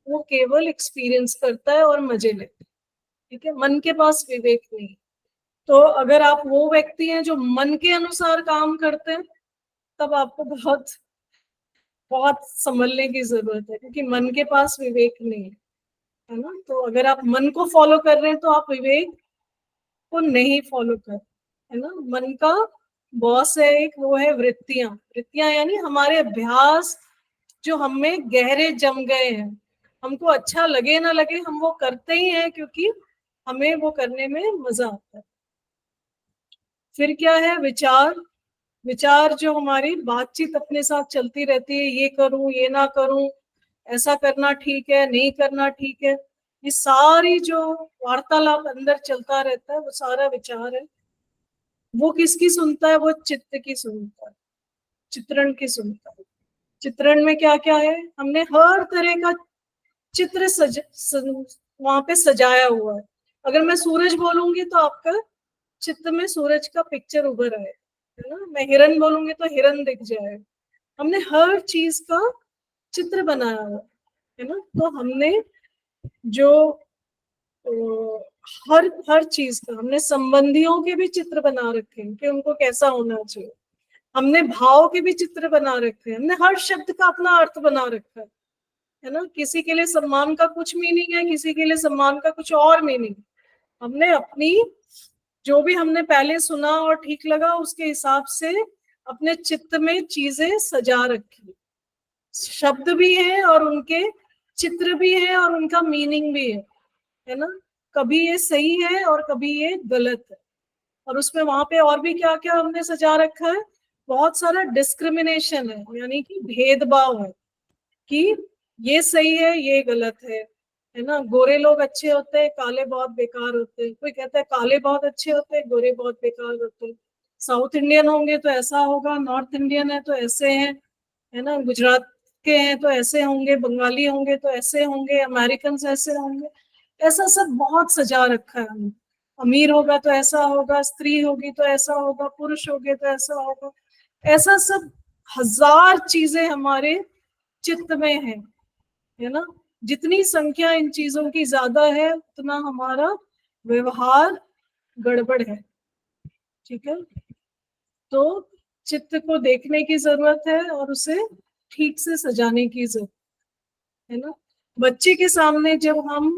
वो केवल एक्सपीरियंस करता है और मजे लेता है, ठीक है, मन के पास विवेक नहीं। तो अगर आप वो व्यक्ति हैं जो मन के अनुसार काम करते हैं, तब आपको बहुत बहुत संभलने की जरूरत है, क्योंकि मन के पास विवेक नहीं है ना। तो अगर आप मन को फॉलो कर रहे हैं तो आप विवेक को नहीं फॉलो कर, है ना। मन का बॉस है एक, वो है वृत्तियां। वृत्तियां यानी हमारे अभ्यास जो हमें गहरे जम गए हैं, हमको अच्छा लगे ना लगे हम वो करते ही हैं, क्योंकि हमें वो करने में मजा आता है। फिर क्या है, विचार। विचार जो हमारी बातचीत अपने साथ चलती रहती है, ये करूं ये ना करूं, ऐसा करना ठीक है नहीं करना ठीक है, ये सारी जो वार्तालाप अंदर चलता रहता है वो सारा विचार है। वो किसकी सुनता है, वो चित्त की सुनता है, चित्रण की सुनता है। चित्रण में क्या क्या है, हमने हर तरह का चित्र वहां पे सजाया हुआ है। अगर मैं सूरज बोलूंगी तो आपका चित्त में सूरज का पिक्चर उभर आए, है ना। मैं हिरन बोलूंगी तो हिरन दिख जाए। हमने हर चीज का चित्र बनाया हुआ है ना। तो हमने जो हर हर चीज का, हमने संबंधियों के भी चित्र बना रखे हैं कि उनको कैसा होना चाहिए, हमने भाव के भी चित्र बना रखे हैं, हमने हर शब्द का अपना अर्थ बना रखा है ना। किसी के लिए सम्मान का कुछ मीनिंग है, किसी के लिए सम्मान का कुछ और मीनिंग। हमने अपनी जो भी हमने पहले सुना और ठीक लगा उसके हिसाब से अपने चित्त में चीजें सजा रखी। शब्द भी है और उनके चित्र भी है और उनका मीनिंग भी है ना। कभी ये सही है और कभी ये गलत है। और उसमें वहां पे और भी क्या क्या हमने सजा रखा है, बहुत सारा डिस्क्रिमिनेशन है, यानी कि भेदभाव है कि ये सही है ये गलत है ना। गोरे लोग अच्छे होते हैं, काले बहुत बेकार होते हैं। कोई कहता है काले बहुत अच्छे होते हैं, गोरे बहुत बेकार होते हैं। साउथ इंडियन होंगे तो ऐसा होगा, नॉर्थ इंडियन है तो ऐसे हैं, है ना। गुजरात के हैं तो ऐसे होंगे, बंगाली होंगे तो ऐसे होंगे, अमेरिकन ऐसे होंगे। ऐसा सब बहुत सजा रखा है हमने। अमीर होगा तो ऐसा होगा, स्त्री होगी तो ऐसा होगा, पुरुष होगे तो ऐसा होगा। ऐसा सब हजार चीजें हमारे चित्त में है ना। जितनी संख्या इन चीजों की ज्यादा है उतना हमारा व्यवहार गड़बड़ है, ठीक है। तो चित्त को देखने की जरूरत है और उसे ठीक से सजाने की जरूरत है ना। बच्चे के सामने जब हम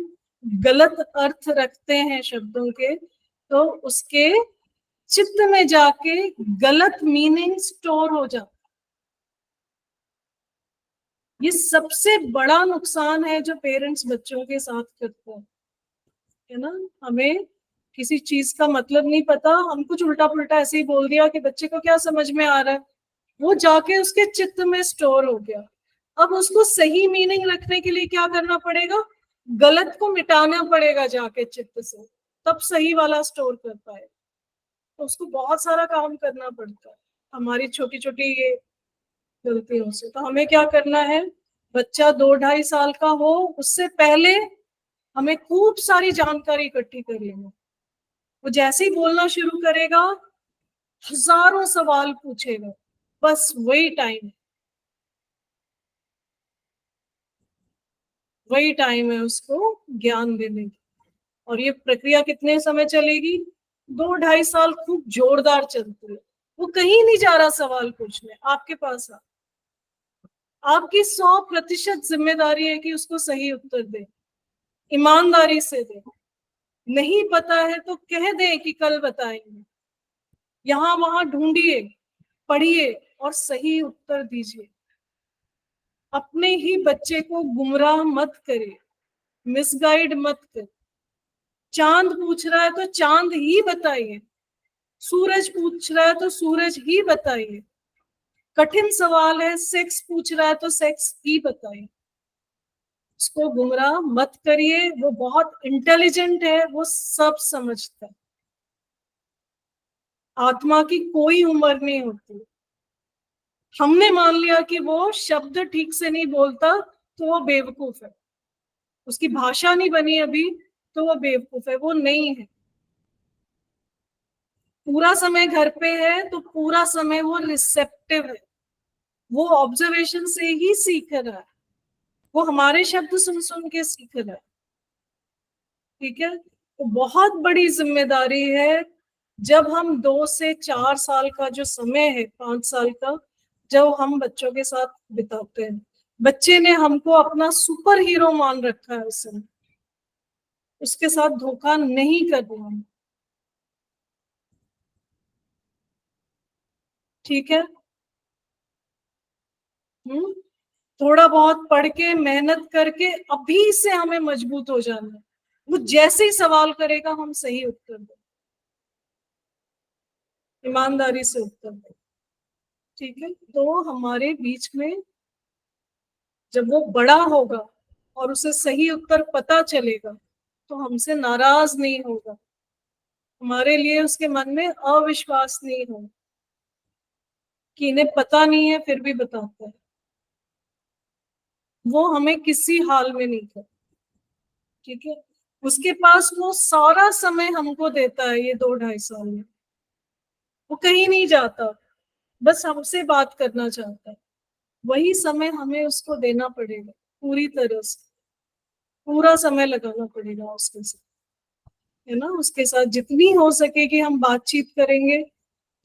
गलत अर्थ रखते हैं शब्दों के, तो उसके चित्त में जाके गलत मीनिंग स्टोर हो जाता। ये सबसे बड़ा नुकसान है जो पेरेंट्स बच्चों के साथ करते हैं, है ना। हमें किसी चीज का मतलब नहीं पता, हम कुछ उल्टा पुल्टा ऐसे ही बोल दिया कि बच्चे को क्या समझ में आ रहा है, वो जाके उसके चित्त में स्टोर हो गया। अब उसको सही मीनिंग रखने के लिए क्या करना पड़ेगा, गलत को मिटाना पड़ेगा जाके चित्त से, तब सही वाला स्टोर कर पाए। तो उसको बहुत सारा काम करना पड़ता है हमारी छोटी छोटी ये गलतियों से। तो हमें क्या करना है, बच्चा 2-2.5 साल का हो उससे पहले हमें खूब सारी जानकारी इकट्ठी कर लेना। वो जैसे ही बोलना शुरू करेगा हजारों सवाल पूछेगा, बस वही टाइम है उसको ज्ञान देने की। और ये प्रक्रिया कितने समय चलेगी, 2-2.5 साल खूब जोरदार चलती है। वो कहीं नहीं जा रहा सवाल पूछने, आपके पास आपकी 100% जिम्मेदारी है कि उसको सही उत्तर दे, ईमानदारी से दे। नहीं पता है तो कह दे कि कल बताएंगे, यहाँ वहां ढूंढिए, पढ़िए और सही उत्तर दीजिए। अपने ही बच्चे को गुमराह मत करे, मिसगाइड मत करे। चांद पूछ रहा है तो चांद ही बताइए, सूरज पूछ रहा है तो सूरज ही बताइए। कठिन सवाल है, सेक्स पूछ रहा है तो सेक्स ही बताइए, उसको गुमराह मत करिए, वो बहुत इंटेलिजेंट है, वो सब समझता है। आत्मा की कोई उम्र नहीं होती। हमने मान लिया कि वो शब्द ठीक से नहीं बोलता तो वो बेवकूफ है, उसकी भाषा नहीं बनी अभी तो वो बेवकूफ है, वो नहीं है। पूरा समय घर पे है तो पूरा समय वो रिसेप्टिव है, वो ऑब्जर्वेशन से ही सीख रहा है, वो हमारे शब्द सुन सुन के सीख रहा है। ठीक है, तो बहुत बड़ी जिम्मेदारी है जब हम 2 से 4 साल का जो समय है, 5 साल का, जब हम बच्चों के साथ बिताते हैं, बच्चे ने हमको अपना सुपर हीरो मान रखा है उस समय, उसके साथ धोखा नहीं करना है। ठीक है। थोड़ा बहुत पढ़ के मेहनत करके अभी से हमें मजबूत हो जाना है, वो जैसे ही सवाल करेगा हम सही उत्तर दें, ईमानदारी से उत्तर दें। ठीक है, तो हमारे बीच में जब वो बड़ा होगा और उसे सही उत्तर पता चलेगा तो हमसे नाराज नहीं होगा, हमारे लिए उसके मन में अविश्वास नहीं होगा कि इन्हें पता नहीं है फिर भी बताता है, वो हमें किसी हाल में नहीं कर। ठीक है, उसके पास वो सारा समय हमको देता है ये 2-2.5 साल में, वो कहीं नहीं जाता, बस हमसे बात करना चाहता है, वही समय हमें उसको देना पड़ेगा, पूरी तरह से पूरा समय लगाना पड़ेगा उसके साथ, है ना। उसके साथ जितनी हो सकेगी हम बातचीत करेंगे,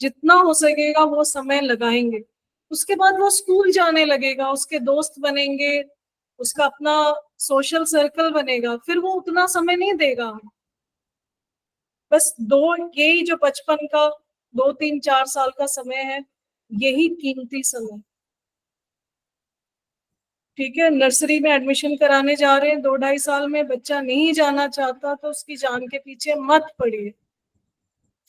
जितना हो सकेगा वो समय लगाएंगे। उसके बाद वो स्कूल जाने लगेगा, उसके दोस्त बनेंगे, उसका अपना सोशल सर्कल बनेगा, फिर वो उतना समय नहीं देगा। बस यही जो बचपन का 2-3-4 साल का समय है, यही कीमती समय। ठीक है, नर्सरी में एडमिशन कराने जा रहे हैं, 2-2.5 साल में बच्चा नहीं जाना चाहता तो उसकी जान के पीछे मत पड़िए,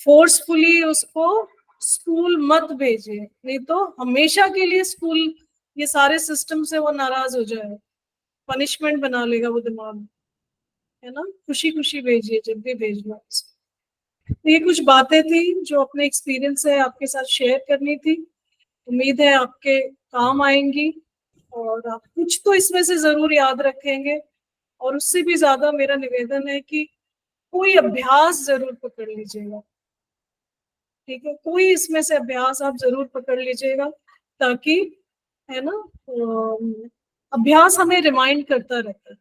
फोर्सफुली उसको स्कूल मत भेजिए, नहीं तो हमेशा के लिए स्कूल ये सारे सिस्टम से वो नाराज हो जाए, पनिशमेंट बना लेगा वो दिमाग में, है ना। खुशी खुशी भेजिए जब भी भेजना उसको। तो ये कुछ बातें थी जो अपने एक्सपीरियंस से आपके साथ शेयर करनी थी, उम्मीद है आपके काम आएंगी और आप कुछ तो इसमें से जरूर याद रखेंगे। और उससे भी ज्यादा मेरा निवेदन है कि कोई अभ्यास जरूर पकड़ लीजिएगा। ठीक है, कोई इसमें से अभ्यास आप जरूर पकड़ लीजिएगा, ताकि, है ना, अभ्यास हमें रिमाइंड करता रहता है।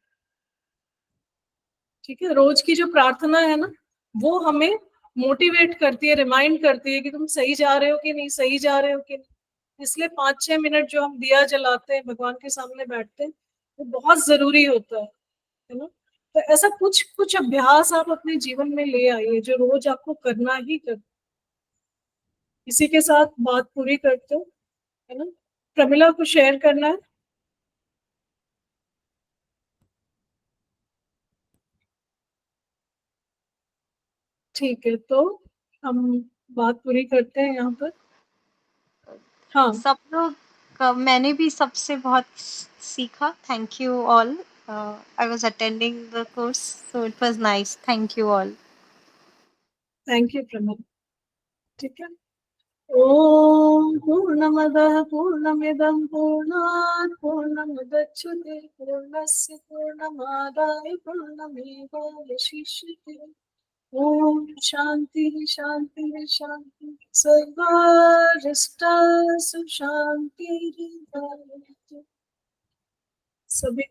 ठीक है, रोज की जो प्रार्थना है ना, वो हमें मोटिवेट करती है, रिमाइंड करती है कि तुम सही जा रहे हो कि नहीं, सही जा रहे हो कि नहीं। इसलिए 5-6 मिनट जो हम दिया जलाते हैं, भगवान के सामने बैठते हैं, वो बहुत जरूरी होता है ना। तो ऐसा कुछ कुछ अभ्यास आप अपने जीवन में ले आइए जो रोज आपको करना ही करना। इसी के साथ बात पूरी करते हो, है ना। प्रमिला को शेयर करना है। ठीक है, तो हम बात पूरी करते हैं यहाँ पर। हाँ, सब लोग मैंने भी सबसे बहुत सीखा। Thank you all. I was attending the course so it was nice. Thank you all. Thank you Pramila. ठीक है, ओम पूर्णमदः पूर्णमिदं पूर्णात् पूर्णमुदच्यते पूर्णस्य पूर्णमादाय पूर्णमेवावशिष्यते। ओम शांति शांति शांति, सर्वरिष्टासु शांतिर्भवतु। सभी